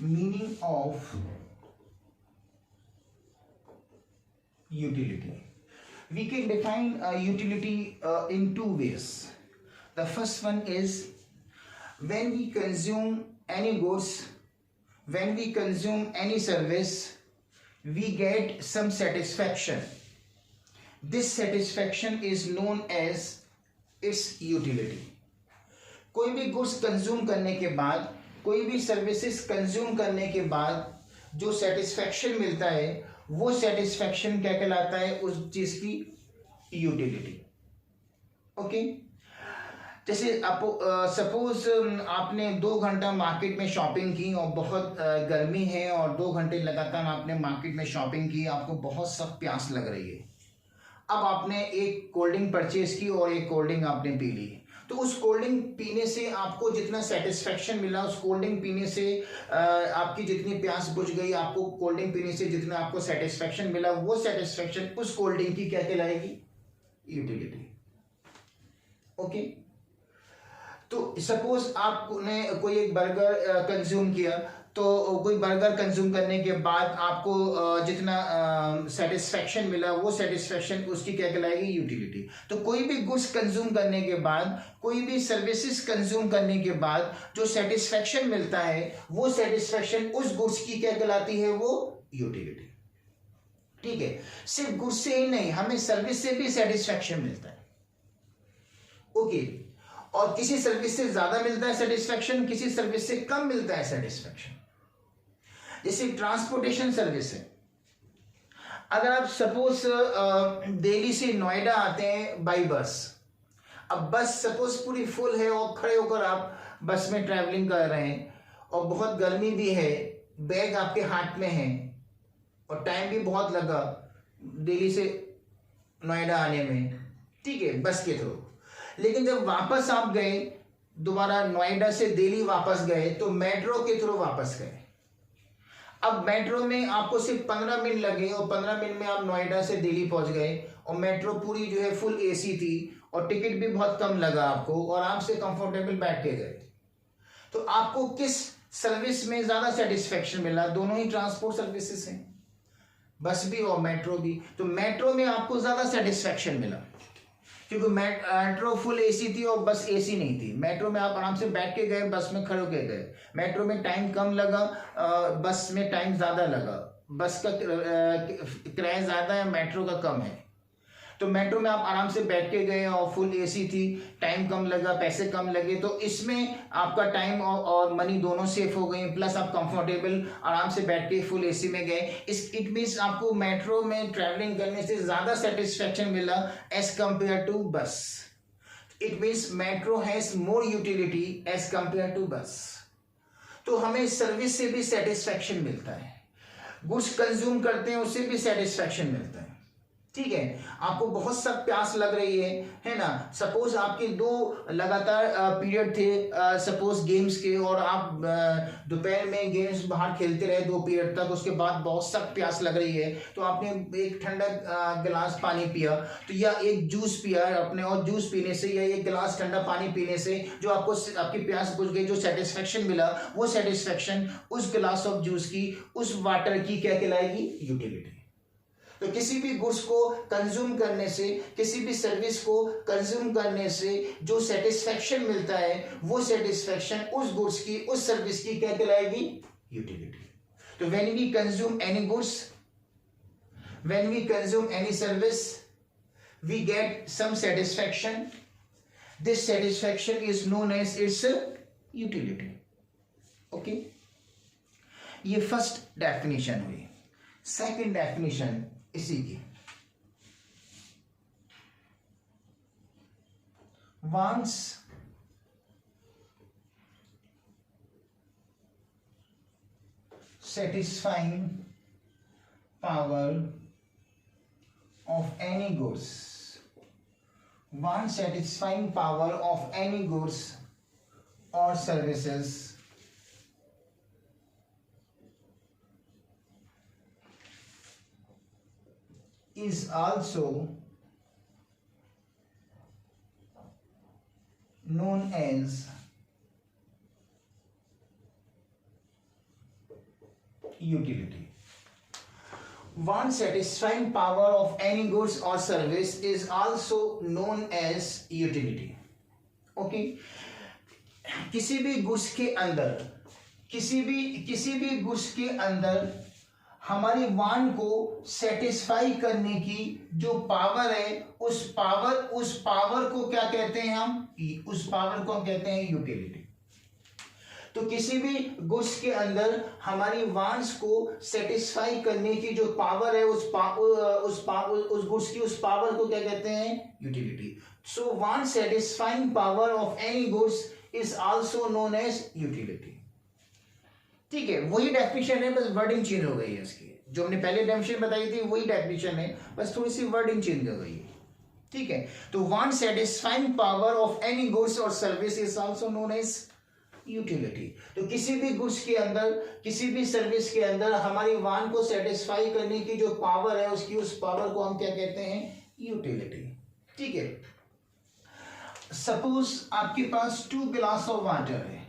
Meaning of utility. We can define utility in 2 ways. The first one is when we consume any goods, when we consume any service, we get some satisfaction. This satisfaction is known as its utility. कोई भी गुड्स कंज्यूम करने के बाद, कोई भी सर्विसेज कंज्यूम करने के बाद जो सेटिस्फैक्शन मिलता है वो सेटिस्फैक्शन क्या कहलाता है? उस चीज की यूटिलिटी। ओके, जैसे आप सपोज आपने 2 घंटा मार्केट में शॉपिंग की और बहुत गर्मी है और 2 घंटे लगातार आपने मार्केट में शॉपिंग की, आपको बहुत सख्त प्यास लग रही है। अब आपने एक कोल्ड ड्रिंक परचेज की और एक कोल्ड ड्रिंक आपने पी ली। तो उस कोल्ड ड्रिंक पीने से आपको जितना सेटिस्फेक्शन मिला, उस कोल्ड ड्रिंक पीने से आपकी जितनी प्यास बुझ गई, आपको कोल्ड ड्रिंक पीने से जितना आपको सेटिस्फेक्शन मिला, वो सेटिस्फेक्शन उस कोल्ड ड्रिंक की क्या कहलाएगी? यूटिलिटी। ओके, तो सपोज आपने कोई एक बर्गर कंज्यूम किया, तो कोई बर्गर कंज्यूम करने के बाद आपको जितना सेटिस्फेक्शन मिला, वो सेटिस्फेक्शन उसकी क्या कहलाएगी? यूटिलिटी। तो कोई भी गुड्स कंज्यूम करने के बाद, कोई भी सर्विसेज कंज्यूम करने के बाद जो सेटिस्फेक्शन मिलता है, वो सेटिस्फेक्शन उस गुड्स की क्या कहलाती है? वो यूटिलिटी। ठीक है, सिर्फ गुड्स से ही नहीं, हमें सर्विस से भी सेटिस्फेक्शन मिलता है। ओके, और किसी सर्विस से ज्यादा मिलता है सेटिस्फेक्शन, किसी सर्विस से कम मिलता है सेटिस्फेक्शन। जैसे ट्रांसपोर्टेशन सर्विस है, अगर आप सपोज दिल्ली से नोएडा आते हैं बाई बस, अब बस सपोज पूरी फुल है और खड़े होकर आप बस में ट्रैवलिंग कर रहे हैं और बहुत गर्मी भी है, बैग आपके हाथ में है और टाइम भी बहुत लगा दिल्ली से नोएडा आने में, ठीक है, बस के थ्रू। लेकिन जब वापस आप गए, दोबारा नोएडा से दिल्ली वापस गए, तो मेट्रो के थ्रू वापस गए। अब मेट्रो में आपको सिर्फ 15 मिनट लगे और 15 मिनट में आप नोएडा से दिल्ली पहुंच गए, और मेट्रो पूरी जो है फुल एसी थी और टिकट भी बहुत कम लगा आपको और आपसे कंफर्टेबल बैठ के गए। तो आपको किस सर्विस में ज्यादा सेटिस्फेक्शन मिला? दोनों ही ट्रांसपोर्ट सर्विसेज हैं, बस भी और मेट्रो भी। तो मेट्रो में आपको ज्यादा सेटिस्फेक्शन मिला क्योंकि मेट्रो फुल एसी थी और बस एसी नहीं थी। मेट्रो में आप आराम से बैठ के गए, बस में खड़े होके गए। मेट्रो में टाइम कम लगा, बस में टाइम ज्यादा लगा। बस का किराया ज्यादा है, मेट्रो का कम है। तो मेट्रो में आप आराम से बैठ के गए और फुल एसी थी, टाइम कम लगा, पैसे कम लगे, तो इसमें आपका टाइम और मनी दोनों सेफ हो गए, प्लस आप कंफर्टेबल आराम से बैठ के फुल एसी में गए। इट मीन्स आपको मेट्रो में ट्रैवलिंग करने से ज्यादा सेटिस्फेक्शन मिला as compare to bus. It means metro has more utility as compare to bus. तो हमें सर्विस से भी सेटिस्फेक्शन मिलता है, गुड्स कंज्यूम करते हैं उससे भी सेटिस्फेक्शन मिलता है, ठीक है। आपको बहुत सख्त प्यास लग रही है ना। सपोज आपके 2 लगातार पीरियड थे सपोज गेम्स के, और आप दोपहर में गेम्स बाहर खेलते रहे 2 पीरियड तक, उसके बाद बहुत सख्त प्यास लग रही है, तो आपने एक ठंडा गिलास पानी पिया, तो या एक जूस पिया अपने, और जूस पीने से या एक गिलास ठंडा पानी पीने से जो आपको आपकी प्यास बुझ गई, जो सेटिस्फेक्शन मिला, वो सेटिस्फेक्शन उस गिलास ऑफ जूस की, उस वाटर की क्या कहलाएगी? यूटिलिटी। तो किसी भी गुड्स को कंज्यूम करने से, किसी भी सर्विस को कंज्यूम करने से जो सेटिस्फेक्शन मिलता है, वो सेटिस्फेक्शन उस गुड्स की, उस सर्विस की क्या कहलाएगी? यूटिलिटी। तो when we consume any goods, when we consume any service, we get some satisfaction. This satisfaction is known as its utility. Okay, ये फर्स्ट डेफिनेशन हुई। सेकंड डेफिनेशन इसी की, wants satisfying power of any goods, wants satisfying power of any goods or services is also known as utility. One satisfying power of any goods or service is also known as utility. Okay, किसी भी गुड्स के अंदर, किसी भी गुड्स के अंदर हमारी वांट को सेटिस्फाई करने की जो पावर है, उस पावर को क्या कहते हैं हम? उस पावर को हम कहते हैं यूटिलिटी। तो किसी भी गुड्स के अंदर हमारी वांट्स को सेटिस्फाई करने की जो पावर है, उस गुड्स की उस पावर को क्या कहते हैं? Utility. So want satisfying power of any goods is also known as utility. ठीक है, वही डेफिनेशन है, बस वर्डिंग चेंज हो गई है इसकी। जो हमने पहले डेफिनेशन बताई थी वही डेफिनेशन है, बस थोड़ी सी वर्डिंग चेंज हो गई है, ठीक है। तो want satisfying power of any goods और service is also known as utility. तो किसी भी गुड्स के अंदर, किसी भी सर्विस के अंदर हमारी वांट को सेटिस्फाई करने की जो पावर है, उसकी उस पावर को हम क्या कहते हैं? यूटिलिटी। ठीक है, सपोज आपके पास 2 गिलास ऑफ वाटर है,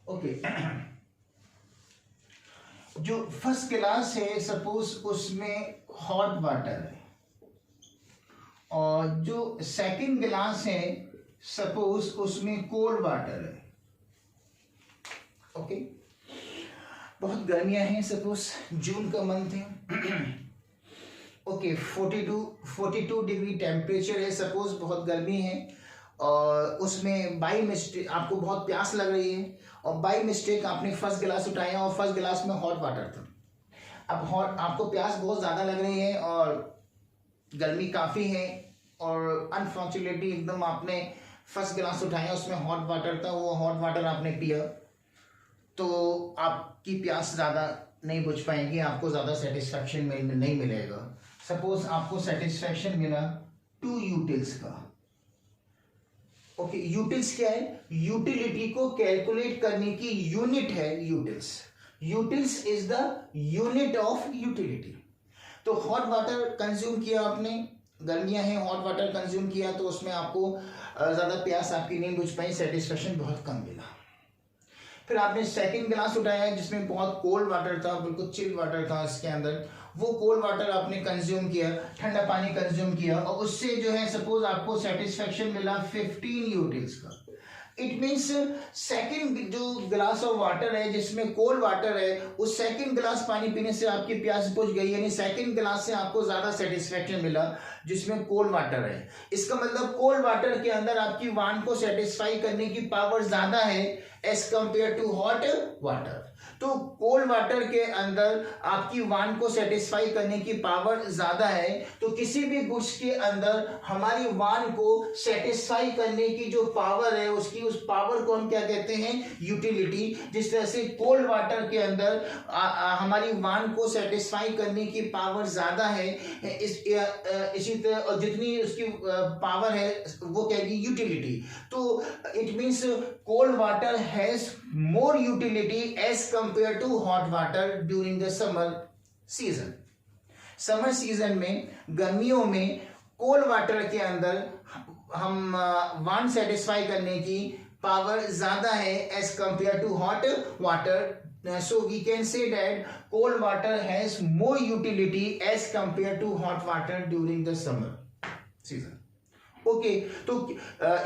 ओके। जो फर्स्ट गिलास है सपोज उसमें हॉट वाटर है, और जो सेकंड गिलास है सपोज उसमें कोल्ड वाटर है, ओके। बहुत गर्मियां हैं, सपोज जून का मंथ है, ओके। 42 डिग्री टेम्परेचर है, सपोज बहुत गर्मी है, और उसमें बाई मिस्टेक आपको बहुत प्यास लग रही है, और बाई मिस्टेक आपने फर्स्ट गिलास उठाया और फर्स्ट गिलास में हॉट वाटर था। अब आपको प्यास बहुत ज़्यादा लग रही है और गर्मी काफ़ी है, और अनफॉर्चुनेटली एकदम आपने फर्स्ट गिलास उठाया, उसमें हॉट वाटर था, वो हॉट वाटर आपने पिया तो आपकी प्यास ज़्यादा नहीं बुझ पाएगी, आपको ज़्यादा सेटिस्फैक्शन नहीं मिलेगा। सपोज आपको सेटिस्फैक्शन मिला 2 यूटिल्स का। ओके, यूटिल्स क्या है? यूटिलिटी को कैलकुलेट करने की यूनिट है utils. Utils is the unit of utility. तो हॉट वाटर कंज्यूम किया आपने, गर्मियां हैं, हॉट वाटर कंज्यूम किया तो उसमें आपको ज़्यादा प्यास आपकी नहीं बुझ पाई, सेटिस्फैक्शन बहुत कम मिला। फिर आपने सेकंड गिलास उठाया जिसमें बहुत कोल्ड वाटर था, बिल्कुल चिल वाटर था इसके अंदर, वो कोल्ड वाटर आपने कंज्यूम किया, ठंडा पानी कंज्यूम किया और उससे जो है सपोज आपको सेटिस्फैक्शन मिला 15 यूटिल्स का। इट मीन्स सेकंड जो गिलास ऑफ वाटर है जिसमें कोल्ड वाटर है, उस सेकंड गिलास पानी पीने से आपकी प्यास बुझ गई, यानी सेकंड गिलास से आपको ज्यादा सेटिस्फैक्शन मिला जिसमें कोल्ड वाटर है। इसका मतलब कोल्ड वाटर के अंदर आपकी वांट को सेटिस्फाई करने की पावर ज्यादा है as compare to hot water. तो कोल्ड वाटर के अंदर आपकी वांट को सेटिस्फाई करने की पावर ज्यादा है, तो किसी भी गुड्स के अंदर हमारी वांट को सेटिस्फाई करने की जो पावर है उसकी उस पावर को हम क्या कहते हैं? यूटिलिटी। जिस तरह से कोल्ड वाटर के अंदर हमारी वांट को सेटिस्फाई करने की पावर ज्यादा है, इसी तरह जितनी उसकी पावर है वो कहेगी यूटिलिटी। तो it means cold water has more utility as compared to hot water during the summer season. Summer season में, गर्मियों में कोल्ड वाटर के अंदर हम वांट सेटिस्फाई करने की पावर ज्यादा है as compare to hot water. So we can say that cold water has more utility as compared to hot water during the summer season. Okay, तो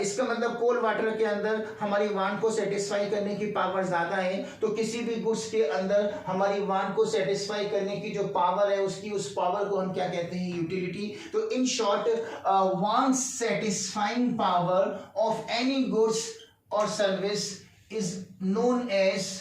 इसका मतलब कोल्ड वाटर के अंदर हमारी वांट को सेटिस्फाई करने की पावर ज्यादा है, तो किसी भी गुड्स के अंदर हमारी वांट को सेटिस्फाई करने की जो पावर है उसकी उस पावर को हम क्या कहते हैं? यूटिलिटी। तो in short, want satisfying power of any goods और service is known as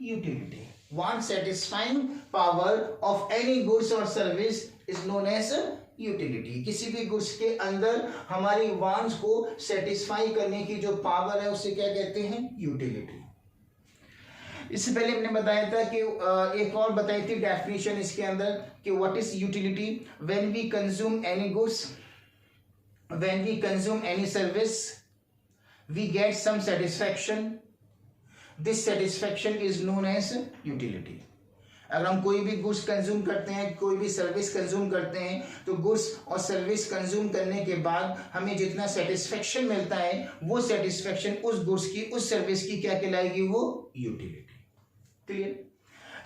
utility. Want satisfying power of any goods और service is known as utility. किसी भी गुड्स के अंदर हमारी वांट्स को सेटिस्फाई करने की जो पावर है उसे क्या कहते हैं? यूटिलिटी। इससे पहले हमने बताया था कि एक और बताई थी डेफिनेशन इसके अंदर कि what is utility? When we consume any goods, when we consume any service, we get some satisfaction, this satisfaction is known as utility. अगर हम कोई भी गुड्स कंज्यूम करते हैं, कोई भी सर्विस कंज्यूम करते हैं, तो गुड्स और सर्विस कंज्यूम करने के बाद हमें जितना सेटिस्फेक्शन मिलता है वो सेटिस्फेक्शन उस गुड्स की, उस सर्विस की क्या कहलाएगी? वो यूटिलिटी। क्लियर?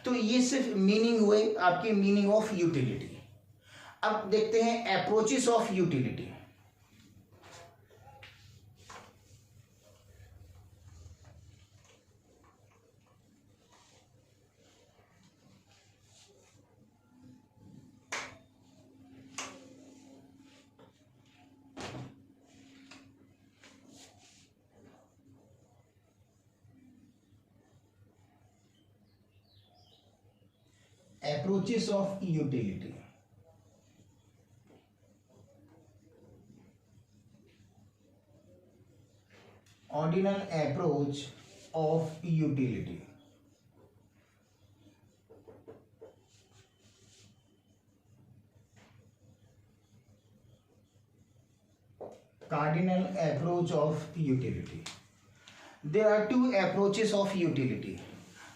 तो ये सिर्फ मीनिंग हुए आपकी मीनिंग ऑफ यूटिलिटी। अब देखते हैं approaches of utility. Approaches of utility. Ordinal approach of utility. Cardinal approach of utility. There are two approaches of utility.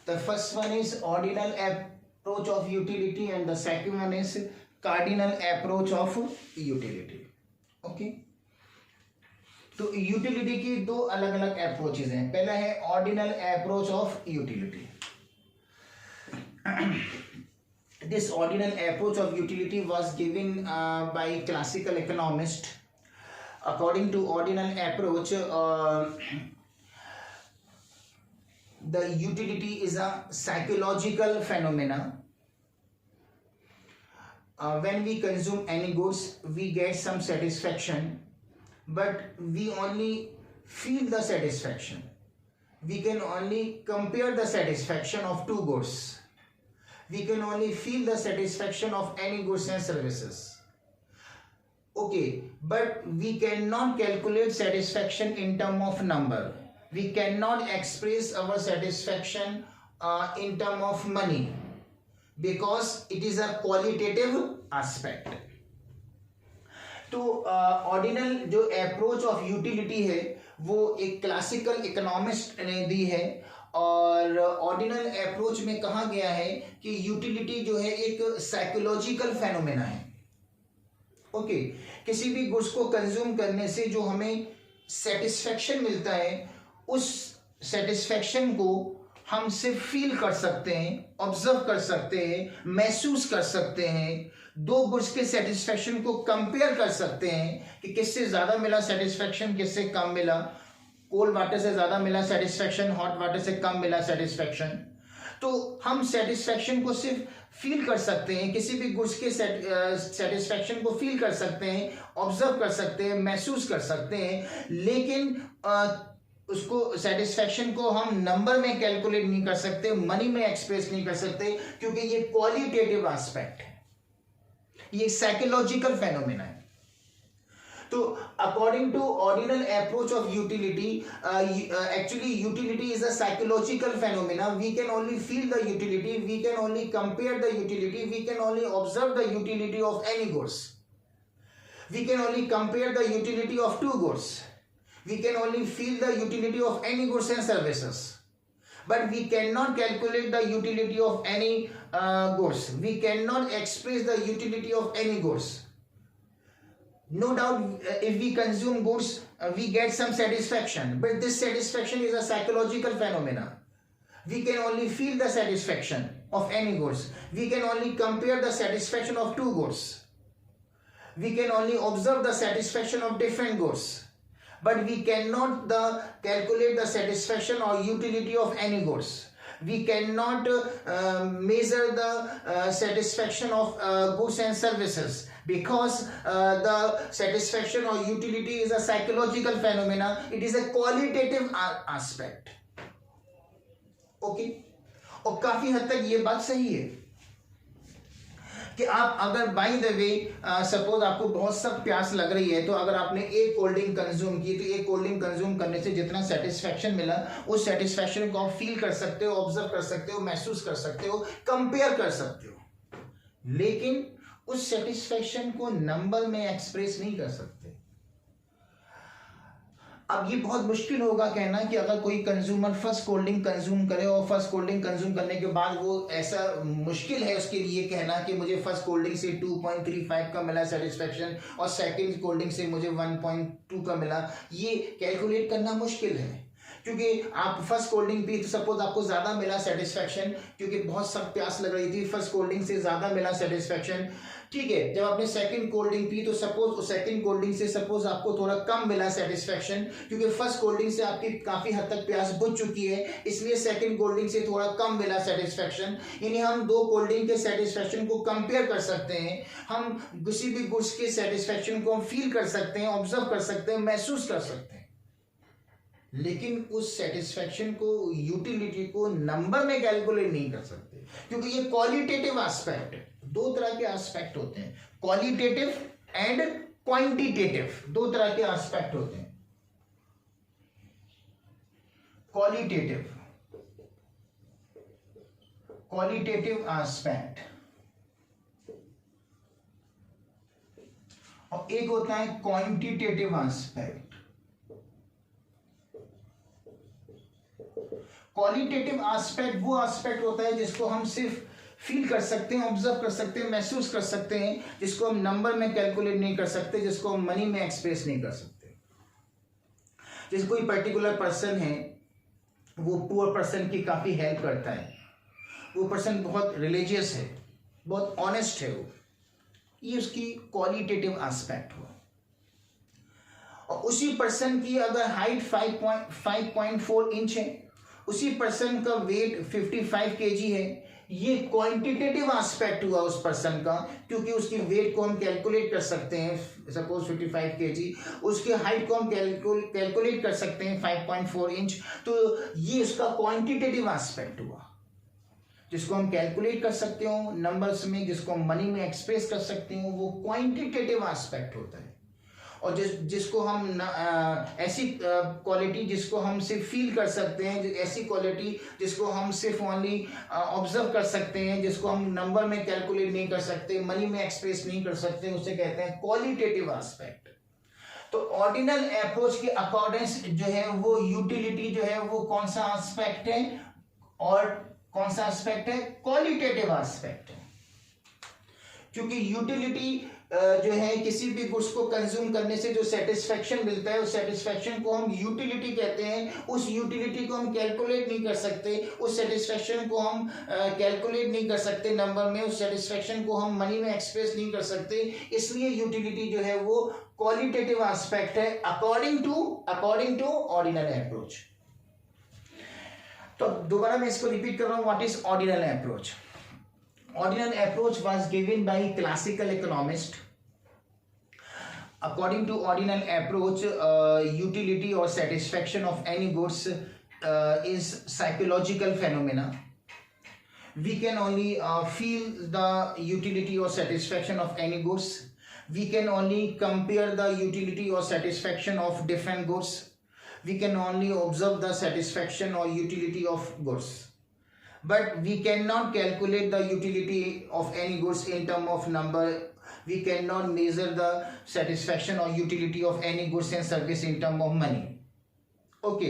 The first one is ordinal approach of utility and the second one is cardinal approach of utility. Okay, तो यूटिलिटी की दो अलग अलग अप्रोचेज हैं। पहला है ordinal approach of utility. This ordinal approach of utility was given by classical economist. According to ordinal approach, the utility is a psychological phenomena. When we consume any goods, we get some satisfaction, but we only feel the satisfaction. We can only compare the satisfaction of two goods. We can only feel the satisfaction of any goods and services. Okay, but we cannot calculate satisfaction in term of number. We cannot express our satisfaction in term of money because it is a qualitative aspect. तो ऑर्डिनल जो अप्रोच ऑफ यूटिलिटी है वो एक क्लासिकल इकोनॉमिस्ट ने दी है, और ऑर्डिनल अप्रोच में कहा गया है कि यूटिलिटी जो है एक साइकोलॉजिकल फेनोमेना है. ओके, किसी भी गुड्स को कंज्यूम करने से जो हमें सेटिस्फेक्शन मिलता है, उस सेटिस्फेक्शन को हम सिर्फ फील कर सकते हैं, ऑब्जर्व कर सकते हैं, महसूस कर सकते हैं. दो गुड्स के सेटिस्फेक्शन को कंपेयर कर सकते हैं कि किससे ज्यादा मिला सेटिस्फेक्शन, किससे कम मिला. कोल्ड वाटर से ज्यादा मिला सेटिस्फेक्शन, हॉट वाटर से कम मिला सेटिस्फेक्शन. तो हम सेटिस्फेक्शन को सिर्फ फील कर सकते हैं, किसी भी गुड्स के सेटिस्फेक्शन को फील कर सकते हैं, ऑब्जर्व कर सकते हैं, महसूस कर सकते हैं, लेकिन उसको सेटिस्फेक्शन को हम नंबर में कैलकुलेट नहीं कर सकते, मनी में एक्सप्रेस नहीं कर सकते, क्योंकि ये क्वालिटेटिव एस्पेक्ट है, ये साइकोलॉजिकल फेनोमेना है. तो according to ordinal approach of utility, actually utility is a psychological phenomena. We can only feel the utility, we can only compare the utility, we can only observe the utility of any goods, we can only compare the utility of two goods, we can only feel the utility of any goods and services, but we cannot calculate the utility of any goods. We cannot express the utility of any goods. No doubt, if we consume goods, we get some satisfaction, but this satisfaction is a psychological phenomena. We can only feel the satisfaction of any goods. We can only compare the satisfaction of two goods. We can only observe the satisfaction of different goods, but we cannot calculate the satisfaction or utility of any goods. We cannot measure the satisfaction of goods and services, because the satisfaction or utility is a psychological phenomena. It is a qualitative aspect. Okay? और काफी हद तक ये बात सही है कि आप अगर बाय द वे सपोज आपको बहुत सख्त प्यास लग रही है, तो अगर आपने एक कोल्ड ड्रिंक कंज्यूम की, तो एक कोल्ड ड्रिंक कंज्यूम करने से जितना सेटिस्फेक्शन मिला, उस सेटिस्फेक्शन को आप फील कर सकते हो, ऑब्जर्व कर सकते हो, महसूस कर सकते हो, कंपेयर कर सकते हो, लेकिन उस सेटिस्फेक्शन को नंबर में एक्सप्रेस नहीं कर सकते. अब ये बहुत मुश्किल होगा कहना कि अगर कोई consumer first cold drink consume करे और फर्स्ट कोल्ड ड्रिंक कंज्यूम करने के बाद वो ऐसा मुश्किल है उसके लिए कहना कि मुझे फर्स्ट कोल्ड ड्रिंक से 2.35 का मिला सेटिस्फेक्शन और सेकंड कोल्ड ड्रिंक से मुझे 1.2 का मिला. ये कैलकुलेट करना मुश्किल है, क्योंकि आप फर्स्ट कोल्ड ड्रिंक पी तो सपोज आपको ज्यादा मिला सेटिस्फेक्शन, क्योंकि बहुत सख्त प्यास लग रही थी, फर्स्ट कोल्ड ड्रिंक से ज्यादा मिला सेटिस्फेक्शन. ठीक है, जब आपने सेकंड कोल्ड ड्रिंक पी तो सपोज सेकंड कोल्ड ड्रिंक से सपोज आपको थोड़ा कम मिला सेटिस्फेक्शन, क्योंकि फर्स्ट कोल्ड ड्रिंक से आपकी काफी हद तक प्यास बुझ चुकी है, इसलिए सेकंड कोल्ड ड्रिंक से थोड़ा कम मिला सेटिस्फेक्शन. यानी हम दो कोल्ड ड्रिंक के सेटिस्फेक्शन को कंपेयर कर सकते हैं, हम किसी भी गुड्स के सेटिस्फेक्शन को हम फील कर सकते हैं, ऑब्जर्व कर सकते हैं, महसूस कर सकते हैं, लेकिन उस सेटिस्फेक्शन को, यूटिलिटी को नंबर में कैलकुलेट नहीं कर सकते, क्योंकि ये क्वालिटेटिव एस्पेक्ट है. दो तरह के एस्पेक्ट होते हैं, क्वालिटेटिव एंड क्वांटिटेटिव. दो तरह के एस्पेक्ट होते हैं. क्वालिटेटिव एस्पेक्ट और एक होता है क्वांटिटेटिव एस्पेक्ट. क्वालिटेटिव एस्पेक्ट वो एस्पेक्ट होता है जिसको हम सिर्फ फील कर सकते हैं, ऑब्जर्व कर सकते हैं, महसूस कर सकते हैं, जिसको हम नंबर में कैलकुलेट नहीं कर सकते, जिसको हम मनी में एक्सप्रेस नहीं कर सकते. जैसे कोई पर्टिकुलर पर्सन है, वो पुअर पर्सन की काफी हेल्प करता है, वो पर्सन बहुत रिलीजियस है, बहुत ऑनेस्ट है, वो ये उसकी क्वालिटेटिव एस्पेक्ट हुआ. और उसी पर्सन की अगर हाइट 5.4 इंच है, उसी पर्सन का वेट 55 kg है, ये क्वांटिटेटिव एस्पेक्ट हुआ उस पर्सन का, क्योंकि उसकी वेट को हम कैलकुलेट कर सकते हैं, सपोज 55 kg, उसके हाइट को हम कैलकुलेट कर सकते हैं 5.4 इंच, तो ये उसका क्वांटिटेटिव एस्पेक्ट हुआ, जिसको हम कैलकुलेट कर सकते हो नंबर्स में, जिसको हम मनी में एक्सप्रेस कर सकते हो, वो क्वांटिटेटिव एस्पेक्ट होता है। और जिसको हम ऐसी क्वालिटी जिसको हम सिर्फ फील कर सकते हैं, ऐसी क्वालिटी जिसको हम सिर्फ ओनली ऑब्जर्व कर सकते हैं, जिसको हम नंबर में कैलकुलेट नहीं कर सकते, मनी में एक्सप्रेस नहीं कर सकते, उसे कहते हैं क्वालिटेटिव एस्पेक्ट। तो ऑर्डिनल अप्रोच के अकॉर्डिंग जो है वो यूटिलिटी जो है वो कौन सा एस्पेक्ट है, और कौन सा एस्पेक्ट है, क्वालिटेटिव एस्पेक्ट है। क्योंकि यूटिलिटी जो है किसी भी गुड्स को कंज्यूम करने से जो सेटिस्फेक्शन मिलता है, उस सेटिस्फेक्शन को हम यूटिलिटी कहते हैं। उस यूटिलिटी को हम कैलकुलेट नहीं कर सकते, उस सेटिस्फेक्शन को हम कैलकुलेट नहीं कर सकते नंबर में, उस सेटिस्फेक्शन को हम मनी में एक्सप्रेस नहीं कर सकते। इसलिए यूटिलिटी जो है वो क्वालिटेटिव एस्पेक्ट है अकॉर्डिंग टू ऑर्डिनल अप्रोच। तो दोबारा मैं इसको रिपीट कर रहा हूं, what is ordinal approach? Ordinal approach was given by classical economists. According to ordinal approach, utility or satisfaction of any goods is psychological phenomena. We can only feel the utility or satisfaction of any goods. We can only compare the utility or satisfaction of different goods. We can only observe the satisfaction or utility of goods. But we cannot calculate the utility of any goods in terms of number. We cannot measure the satisfaction or utility of any goods and service in terms of money. Okay,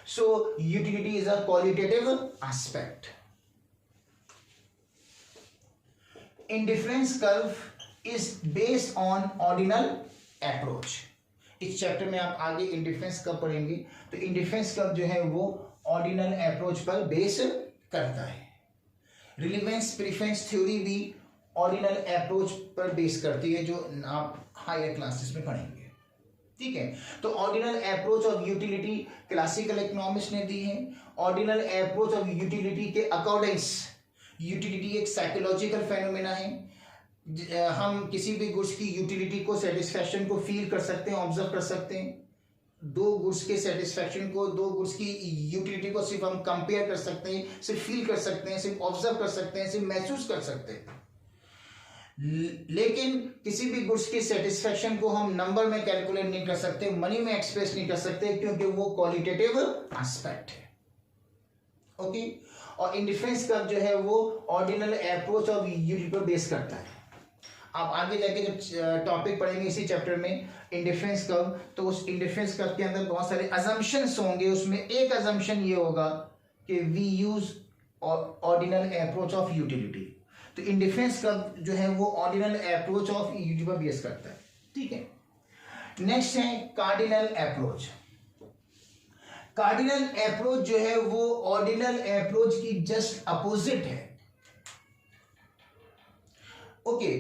so utility is a qualitative aspect. Indifference curve is based on ordinal approach. इस चैप्टर में आप आगे इंडिफरेंस कर्व पढ़ेंगे। तो इंडिफरेंस कर्व जो है वो ऑर्डिनल अप्रोच पर बेस करता है। रिलेवेंस प्रेफरेंस थ्योरी भी ऑर्डिनल अप्रोच पर बेस करती है, जो आप हायर क्लासेस में पढ़ेंगे। ठीक है, तो ordinal approach of utility classical economics ने दी है। ऑर्डिनल अप्रोच ऑफ यूटिलिटी के अकॉर्डिंग्स यूटिलिटी एक साइकोलॉजिकल फेनोमेना है। हम किसी भी गुड्स की यूटिलिटी को, सेटिस्फैक्शन को फील कर सकते हैं, ऑब्जर्व कर सकते हैं। दो गुड्स के सेटिस्फैक्शन को, दो गुड्स की यूटिलिटी को सिर्फ हम कंपेयर कर सकते हैं, सिर्फ फील कर सकते हैं, सिर्फ ऑब्जर्व कर सकते हैं, सिर्फ महसूस कर सकते हैं। लेकिन किसी भी गुड्स की सेटिस्फैक्शन को हम नंबर में कैलकुलेट नहीं कर सकते, मनी में एक्सप्रेस नहीं कर सकते, क्योंकि वो क्वालिटेटिव एस्पेक्ट है। ओके, और इंडिफरेंस कर्व जो है वो ऑर्डिनल अप्रोच ऑफ यूटिलिटी पर बेस करता है। आप आगे जाके जब टॉपिक पढ़ेंगे इसी चैप्टर में इंडिफरेंस कर्व, तो उस इंडिफरेंस कर्व के अंदर बहुत सारे अजम्पशंस होंगे। उसमें एक अजम्पशन ये होगा कि we use ordinal approach of utility. तो इंडिफरेंस कर्व जो है वो ऑर्डिनल अप्रोच ऑफ यूटिलिटी पर बेस करता है। ठीक है, नेक्स्ट है कार्डिनल अप्रोच। कार्डिनल अप्रोच जो है वो ऑर्डिनल अप्रोच की जस्ट अपोजिट है। Okay,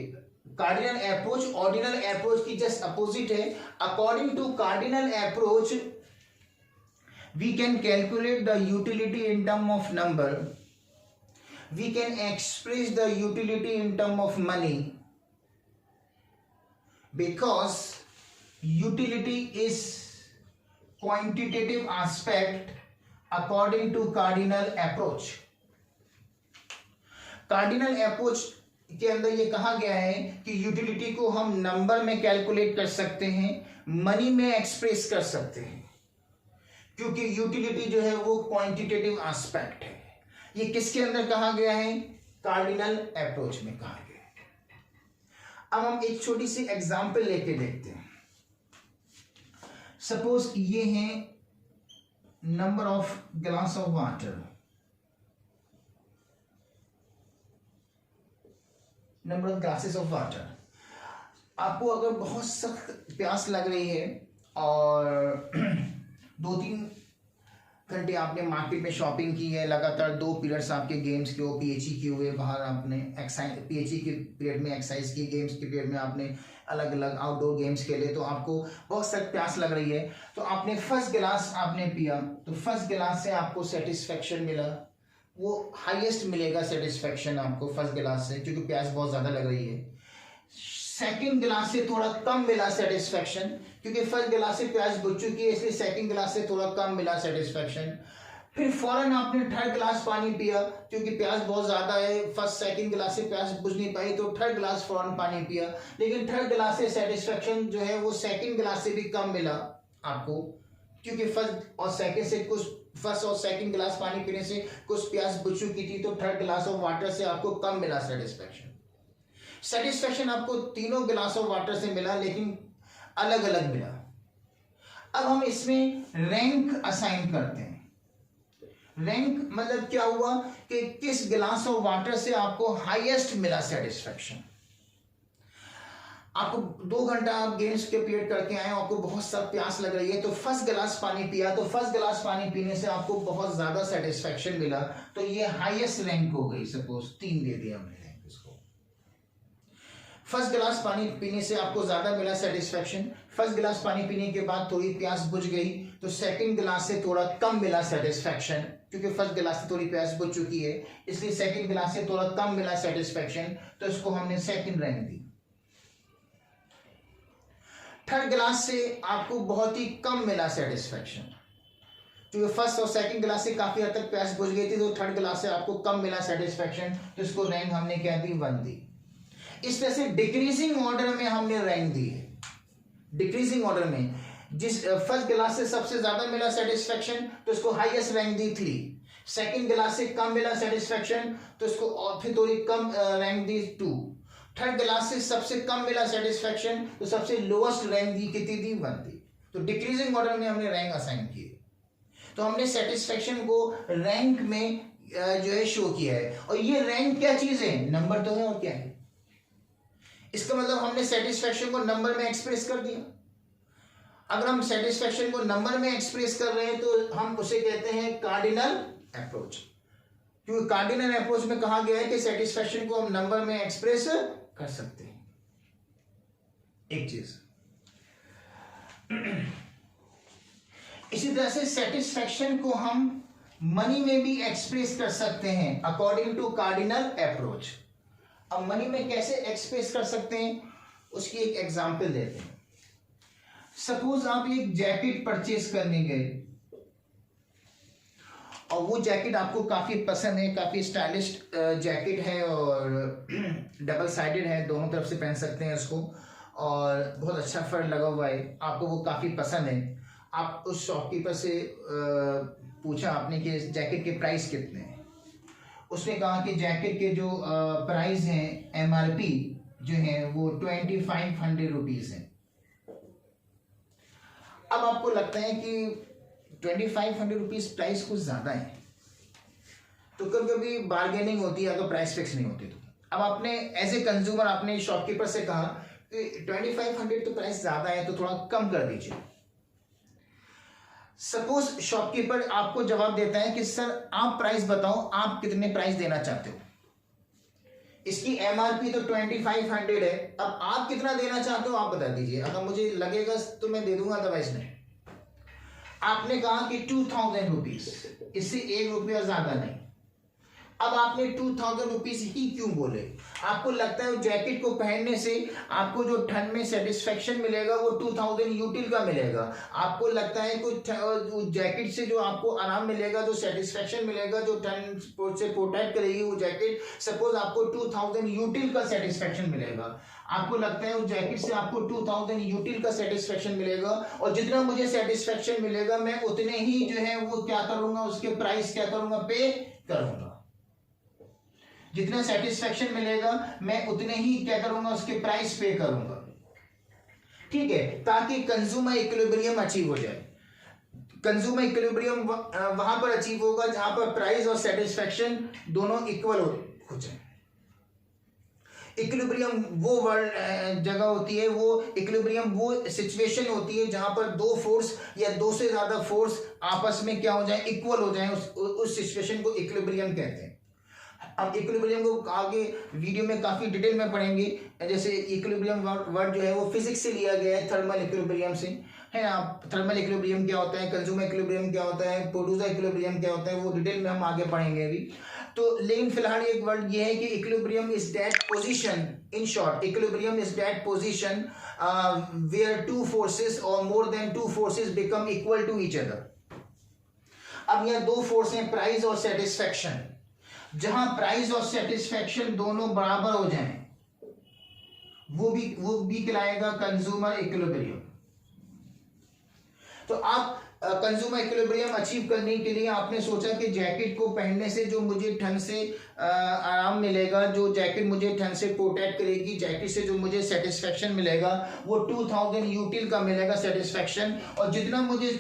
cardinal approach ordinal approach की जस्ट अपोजिट है। According to cardinal approach we can calculate the utility in term of number, we can express the utility in term of money, because utility is quantitative aspect according to cardinal approach. Cardinal approach के अंदर ये कहा गया है कि यूटिलिटी को हम नंबर में कैलकुलेट कर सकते हैं, मनी में एक्सप्रेस कर सकते हैं, क्योंकि यूटिलिटी जो है वो क्वांटिटेटिव एस्पेक्ट है। ये किसके अंदर कहा गया है? कार्डिनल अप्रोच में कहा गया है। अब हम एक छोटी सी एग्जांपल लेके देखते हैं। सपोज ये है number of glass of water, number of glasses of water. आपको अगर बहुत सख्त प्यास लग रही है और 2-3 घंटे आपने मार्केट में शॉपिंग की है, लगातार 2 पीरियड्स आपके गेम्स के, पीएचई के हुए, बाहर आपने पीएचई के पीरियड में एक्सरसाइज की, गेम्स के पीरियड में आपने अलग अलग आउटडोर गेम्स खेले, तो आपको बहुत सख्त प्यास लग रही है। तो आपने फर्स्ट गिलास आपने पिया, तो फर्स्ट गिलास से आपको सेटिस्फेक्शन मिला, वो हाईएस्ट मिलेगा सेटिस्फेक्शन आपको फर्स्ट गिलास से, क्योंकि प्यास बहुत ज़्यादा लग रही है। सेकंड गिलास से थोड़ा कम मिला सेटिस्फेक्शन, क्योंकि फर्स्ट गिलास से प्यास बुझ चुकी है, इसलिए सेकंड गिलास से थोड़ा कम मिला सेटिस्फेक्शन। फिर फौरन आपने थर्ड ग्लास पानी पिया, क्योंकि प्यास बहुत ज्यादा है, फर्स्ट सेकंड ग्लास से प्यास बुझ नहीं पाई तो थर्ड ग्लास फौरन पानी पिया, लेकिन थर्ड ग्लास से सेटिस्फेक्शन जो है वो सेकंड ग्लास से भी कम मिला आपको, क्योंकि फर्स्ट और सेकंड ग्लास पानी पीने से कुछ प्यास बुझ चुकी थी, तो थर्ड ग्लास ऑफ वाटर से आपको कम मिला सेटिस्फेक्शन आपको तीनों ग्लास ऑफ वाटर से मिला, लेकिन अलग अलग मिला। अब हम इसमें रैंक असाइन करते हैं। रैंक मतलब क्या हुआ कि किस ग्लास ऑफ वाटर से आपको हाईएस्ट मिला सेटिस्फेक्शन। आपको 2 घंटा आप गेम्स के पीरियड करके आए, आपको बहुत सा प्यास लग रही है, तो फर्स्ट ग्लास पानी पिया, तो फर्स्ट ग्लास पानी पीने से आपको बहुत ज्यादा सेटिस्फेक्शन मिला, तो ये हाईएस्ट रैंक हो गई। सपोज 3 दे दिया हमने रैंक इसको। फर्स्ट ग्लास पानी पीने से आपको ज्यादा मिला सेटिस्फेक्शन, फर्स्ट ग्लास पानी पीने के बाद थोड़ी प्यास बुझ गई, तो सेकंड ग्लास से थोड़ा कम मिला सेटिस्फेक्शन, क्योंकि फर्स्ट ग्लास से थोड़ी प्यास बुझ चुकी है, इसलिए सेकंड ग्लास से थोड़ा कम मिला सेटिस्फेक्शन, तो इसको हमने सेकंड रैंक दी। थर्ड ग्लास से आपको बहुत ही कम मिला सेटिस्फेक्शन, क्योंकि फर्स्ट और सेकंड ग्लास से काफी हद तक प्यास बुझ गई थी, तो थर्ड ग्लास से आपको कम मिला सेटिस्फेक्शन, तो इसको रैंक हमने क्या दी? 1 दी। इस तरह से डिक्रीजिंग ऑर्डर में हमने रैंक दी है। डिक्रीजिंग ऑर्डर में जिस फर्स्ट ग्लास से सबसे ज्यादा मिला सेटिस्फेक्शन, तो इसको हाईएस्ट रैंक दी 3। सेकंड ग्लास से कम मिला सेटिस्फेक्शन, तो इसको और फिर थोड़ी कम रैंक दी 2। थर्ड ग्लास से सबसे कम मिला सेटिस्फेक्शन, तो सबसे लोएस्ट रैंक दी कितनी दी? 1 दी। तो डिक्रीजिंग ऑर्डर में हमने रैंक असाइन किए। तो हमने सेटिस्फेक्शन को रैंक में जो है शो किया है। और ये रैंक क्या चीज है? नंबर तो है, और क्या है? इसका मतलब हमने सेटिस्फेक्शन को नंबर में एक्सप्रेस कर दिया। अगर हम सेटिस्फेक्शन को नंबर में एक्सप्रेस कर रहे हैं, तो हम उसे कहते हैं कार्डिनल अप्रोच, क्योंकि कार्डिनल अप्रोच में कहा गया है कि सेटिस्फेक्शन को हम नंबर में एक्सप्रेस कर सकते हैं। एक चीज इसी तरह से सेटिस्फेक्शन को हम मनी में भी एक्सप्रेस कर सकते हैं अकॉर्डिंग टू कार्डिनल अप्रोच। अब मनी में कैसे एक्सप्रेस कर सकते हैं, उसकी एक एग्जांपल देते हैं। सपोज आप एक जैकेट परचेज करने गए, और वो जैकेट आपको काफी पसंद है, काफी स्टाइलिश जैकेट है, और डबल साइडेड है, दोनों तरफ से पहन सकते हैं उसको, और बहुत अच्छा फर लगा हुआ है, आपको वो काफी पसंद है। आप उस शॉपकीपर से पूछा आपने कि इस जैकेट के प्राइस कितने हैं। उसने कहा कि जैकेट के जो प्राइस हैं, MRP जो है वो 2500 रुपीज है। अब आपको लगता है कि 2500 रुपीज प्राइस कुछ ज्यादा है, तो कभी कभी बार्गेनिंग होती है अगर प्राइस फिक्स नहीं होती। तो अब आपने एज ए कंज्यूमर आपने शॉपकीपर से कहा कि 2500 तो प्राइस ज्यादा है, तो थोड़ा कम कर दीजिए। सपोज शॉपकीपर आपको जवाब देता है कि सर आप प्राइस बताओ, आप कितने प्राइस देना चाहते हो। इसकी MRP तो 2500 है, अब आप कितना देना चाहते हो आप बता दीजिए। अगर मुझे लगेगा तो मैं दे दूंगा, अदरवाइज नहीं। आपने कहा कि 2000 रुपीज, इससे 1 रुपया ज्यादा नहीं। अब आपने 2000 रुपीज ही क्यों बोले? आपको लगता है जैकेट को पहनने से आपको जो ठंड में सेटिस्फेक्शन मिलेगा वो 2000 यूटिल का मिलेगा। आपको लगता है कुछ जैकेट से जो आपको आराम मिलेगा, जो सेटिस्फेक्शन मिलेगा, जो ठंड से प्रोटेक्ट करेगी वो जैकेट, सपोज आपको 2000 यूटिल का सेटिस्फेक्शन मिलेगा। आपको लगता है उस जैकेट से आपको 2000 यूटिल का सेटिस्फेक्शन मिलेगा, और जितना मुझे सेटिस्फेक्शन मिलेगा मैं उतने ही जो है वो क्या करूंगा, उसके प्राइस क्या करूंगा, पे करूंगा। जितना सेटिस्फेक्शन मिलेगा मैं उतने ही क्या करूंगा, उसके प्राइस पे करूंगा। ठीक है, ताकि कंज्यूमर इक्विलिब्रियम अचीव हो जाए। कंज्यूमर इक्विलिब्रियम वहां पर अचीव होगा जहां पर प्राइस और सेटिस्फेक्शन दोनों इक्वल हो जाए। इक्विलिब्रियम वो जगह होती है, वो इक्विलिब्रियम वो सिचुएशन होती है जहां पर 2 फोर्स या 2 से ज्यादा फोर्स आपस में क्या हो जाए, इक्वल हो जाए। उस सिचुएशन को इक्विलिब्रियम कहते हैं। अब इक्विलिब्रियम को आगे वीडियो में काफी डिटेल में पढ़ेंगे। जैसे इक्विलिब्रियम वर्ड जो है वो फिजिक्स से लिया गया है, थर्मल इक्विलिब्रियम से, है ना। थर्मल इक्विलिब्रियम क्या होता है, कंज्यूमर इक्विलिब्रियम क्या होता है, प्रोड्यूसर इक्विलिब्रियम क्या होता है, वो डिटेल में हम आगे पढ़ेंगे अभी। तो लेकिन फिलहाल एक वर्ड ये है कि equilibrium is that position, in short equilibrium is that position where 2 forces और more than 2 forces become equal to each other. अब यह दो फोर्स हैं, प्राइस और सेटिस्फेक्शन। जहां प्राइस और सेटिस्फेक्शन दोनों बराबर हो जाएं, वो भी कहलाएगा कंज्यूमर इक्विलिब्रियम। तो आप कंज्यूमर इक्विलिब्रियम अचीव करने के लिए आपने सोचा कि जैकेट को पहनने से जो मुझे ढंग से आराम मिलेगा, जो जैकेट मुझे ढंग से प्रोटेक्ट करेगी, जैकेट से जो मुझे सेटिस्फेक्शन मिलेगा वो 2000 यूटिल का मिलेगा सेटिस्फेक्शन। और जितना मुझे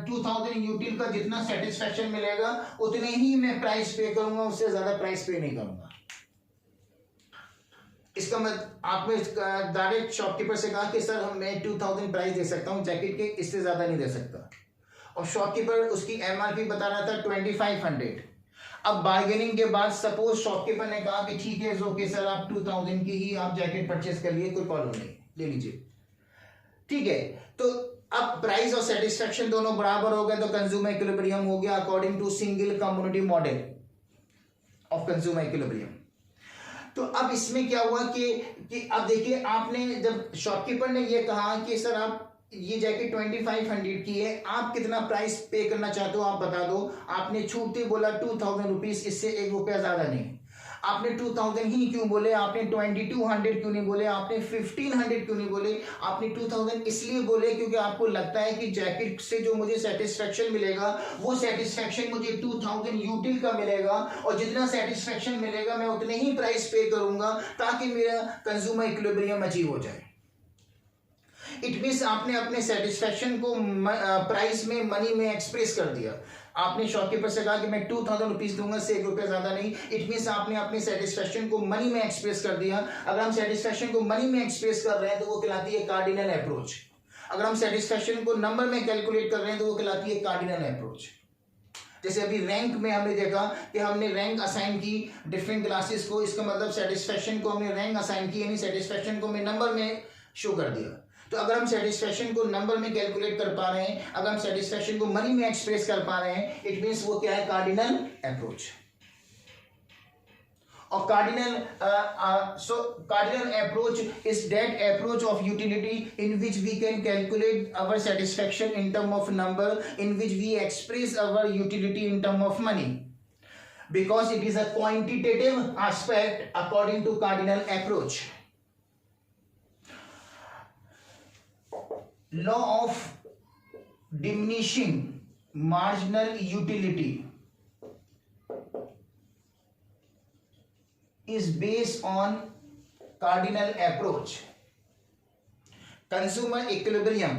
2000 यूटिल का जितना सेटिस्फेक्शन मिलेगा उतने ही मैं प्राइस पे करूंगा, उससे ज्यादा प्राइस पे नहीं करूंगा। इसका मतलब आपने डायरेक्ट शॉपकीपर से कहा कि सर मैं 2000 प्राइस दे सकता हूं जैकेट के, इससे ज्यादा नहीं दे सकता, और शॉपकीपर उसकी एमआरपी बता रहा था 2500। अब बार्गेनिंग के बाद सपोज शॉपकीपर ने कहा कि ठीक है ओके सर, आप 2000 की ही आप जैकेट परचेस कर लिए, कोई प्रॉब्लम नहीं, ले लीजिए, ठीक है। तो अब प्राइस और सेटिस्फेक्शन दोनों बराबर हो गए, तो कंज्यूमर इक्विलिब्रियम हो गया according to single commodity model of consumer equilibrium. तो अब इसमें क्या हुआ कि अब देखिए, आपने जब शॉपकीपर ने ये कहा कि सर आप ये जैकेट 2500 की है, आप कितना प्राइस पे करना चाहते हो आप बता दो, आपने छूटते बोला 2000 रुपीज, इससे 1 रुपया ज्यादा नहीं। आपने 2000 ही क्यों बोले, आपने 2200 क्यों नहीं बोले, आपने 1500 क्यों नहीं बोले, आपने 2000 इसलिए बोले क्योंकि आपको लगता है कि जैकेट से जो मुझे सेटिस्फेक्शन मिलेगा वो सेटिस्फेक्शन मुझे 2000 यूटिल का मिलेगा, और जितना सेटिस्फेक्शन मिलेगा मैं उतने ही प्राइस पे करूंगा ताकि मेरा कंज्यूमर इक्विलिब्रियम अचीव हो जाए। इट मीन्स आपने अपने सेटिस्फेक्शन को प्राइस में, मनी में एक्सप्रेस कर दिया। आपने शॉपकीपर से कहा कि मैं 2000 रुपीज दूंगा, से 1 रुपया ज्यादा नहीं। इट मीन्स आपने अपने सेटिस्फेक्शन को मनी में एक्सप्रेस कर दिया। अगर हम सेटिस्फेक्शन को मनी में एक्सप्रेस कर रहे हैं तो वो कहलाती है कार्डिनल अप्रोच। अगर हम सेटिस्फेक्शन को नंबर में कैलकुलेट कर रहे हैं तो वो कहलाती है कार्डिनल अप्रोच। जैसे अभी रैंक में हमने देखा कि हमने रैंक असाइन की डिफरेंट क्लासेस को, इसका मतलब सेटिस्फेक्शन को हमने रैंक असाइन की, यानी सेटिस्फेक्शन को हमने नंबर में शो कर दिया। तो अगर हम सेटिस्फेक्शन को नंबर में कैलकुलेट कर पा रहे हैं, अगर हम सेटिस्फेक्शन को मनी में एक्सप्रेस कर पा रहे हैं, इट मींस वो क्या है, कार्डिनल अप्रोच। और cardinal approach is that approach of utility in which we can calculate our satisfaction in term of number, in which we express our utility in term of money, because it is a quantitative aspect according to cardinal approach. Law of diminishing marginal utility is based on cardinal approach. Consumer equilibrium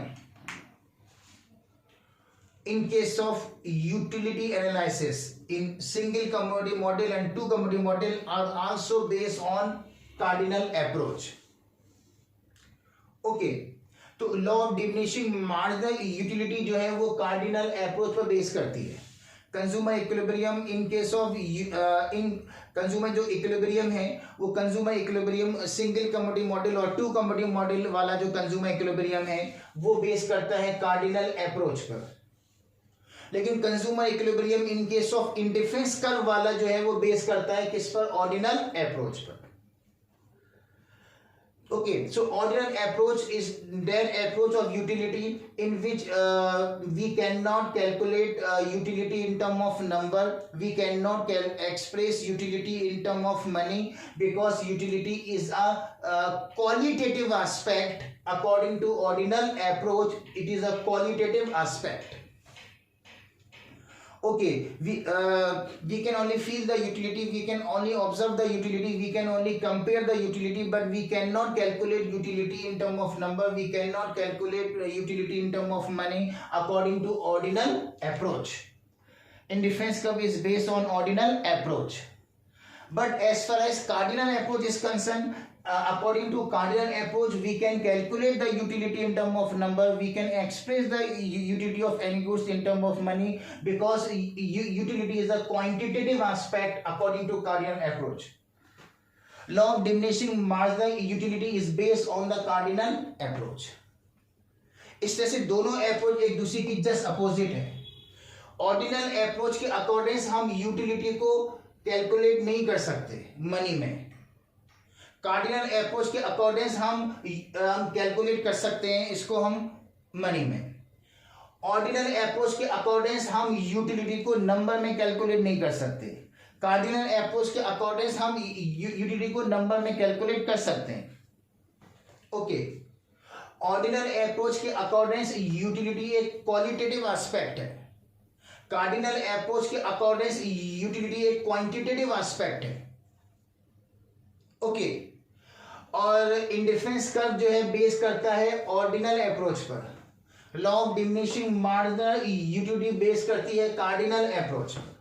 in case of utility analysis in single commodity model and two commodity model are also based on cardinal approach. Okay, तो law of diminishing marginal utility जो है वो कार्डिनल अप्रोच पर बेस करती है। Consumer equilibrium in case of in consumer जो इक्विलिब्रियम है वो consumer equilibrium single commodity model और टू कमोडिटी मॉडल वाला जो कंज्यूमर इक्विलिब्रियम है वो बेस करता है कार्डिनल अप्रोच पर। लेकिन consumer equilibrium in case of indifference curve वाला जो है वो बेस करता है किस पर, ऑर्डिनल अप्रोच पर। Okay, so ordinal approach is that approach of utility in which we cannot calculate utility in term of number, we cannot express utility in term of money, because utility is a qualitative aspect. According to ordinal approach, it is a qualitative aspect. Okay, we can only feel the utility, we can only observe the utility, we can only compare the utility, but we cannot calculate utility in term of number, we cannot calculate utility in term of money according to ordinal approach. Indifference curve is based on ordinal approach. But as far as cardinal approach is concerned, according to cardinal approach, we can calculate the utility in term of number, we can express the utility of any goods in term of money, because utility is a quantitative aspect according to cardinal approach. Law of diminishing marginal utility is based on the cardinal approach. इस तरह से दोनों अप्रोच एक दूसरे की जस्ट अपोजिट है। ऑर्डिनल अप्रोच के अकॉर्डिंग हम यूटिलिटी को कैलकुलेट नहीं कर सकते मनी में, कार्डिनल अप्रोच के अकॉर्डिंग हम कैलकुलेट कर सकते हैं इसको हम मनी में। ऑर्डिनल अप्रोच के अकॉर्डिंग हम यूटिलिटी को नंबर में कैलकुलेट नहीं कर सकते। कार्डिनल अप्रोच के अकॉर्डिंग हम यूटिलिटी को नंबर में कैलकुलेट कर सकते हैं। ओके, ऑर्डिनल अप्रोच के अकॉर्डिंग यूटिलिटी एक क्वालिटेटिव एस्पेक्ट है, कार्डिनल अप्रोच के अकॉर्डिंग यूटिलिटी एक क्वांटिटेटिव एस्पेक्ट है। ओके, और इंडिफरेंस कर्व जो है बेस करता है ऑर्डिनल अप्रोच पर, law of diminishing marginal utility base करती है कार्डिनल अप्रोच पर।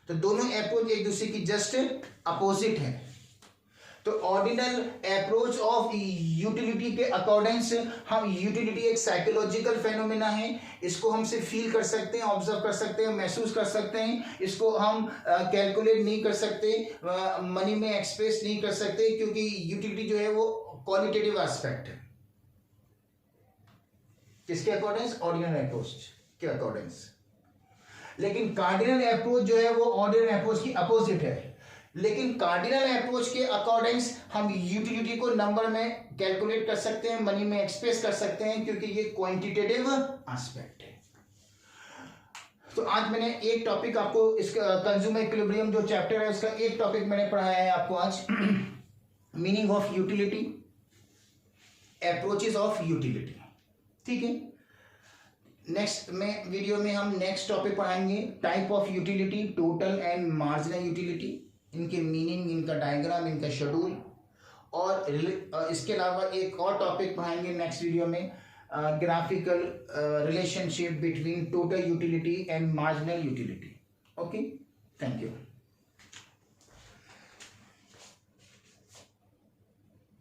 तो दोनों अप्रोच एक दूसरे की जस्ट अपोजिट है। तो ऑर्डिनल अप्रोच ऑफ यूटिलिटी के अकॉर्डिंग हम यूटिलिटी एक साइकोलॉजिकल फेनोमेना है, इसको हम सिर्फ फील कर सकते हैं, ऑब्जर्व कर सकते हैं, महसूस कर सकते हैं, इसको हम कैलकुलेट नहीं कर सकते, मनी में एक्सप्रेस नहीं कर सकते, क्योंकि यूटिलिटी जो है वो क्वालिटेटिव एस्पेक्ट है। किसके अकॉर्डिंग? ऑर्डिनल अप्रोच के अकॉर्डिंग। लेकिन कार्डिनल अप्रोच जो है वो ऑर्डिनल अप्रोच की अपोजिट है। लेकिन कार्डिनल अप्रोच के अकॉर्डिंग हम यूटिलिटी को नंबर में कैलकुलेट कर सकते हैं, मनी में एक्सप्रेस कर सकते हैं, क्योंकि ये क्वांटिटेटिव एस्पेक्ट है। तो आज मैंने एक टॉपिक आपको, इसका कंज्यूमर इक्विलिब्रियम जो चैप्टर है उसका एक टॉपिक मैंने पढ़ाया है आपको आज, meaning of utility, approaches of utility. ठीक है, नेक्स्ट में वीडियो में हम नेक्स्ट टॉपिक पढ़ाएंगे type of utility, total and marginal utility, इनके मीनिंग, इनका डायग्राम, इनका शेड्यूल, और इसके अलावा एक और टॉपिक पढ़ाएंगे नेक्स्ट वीडियो में, graphical relationship between total utility and marginal utility. Okay, thank you.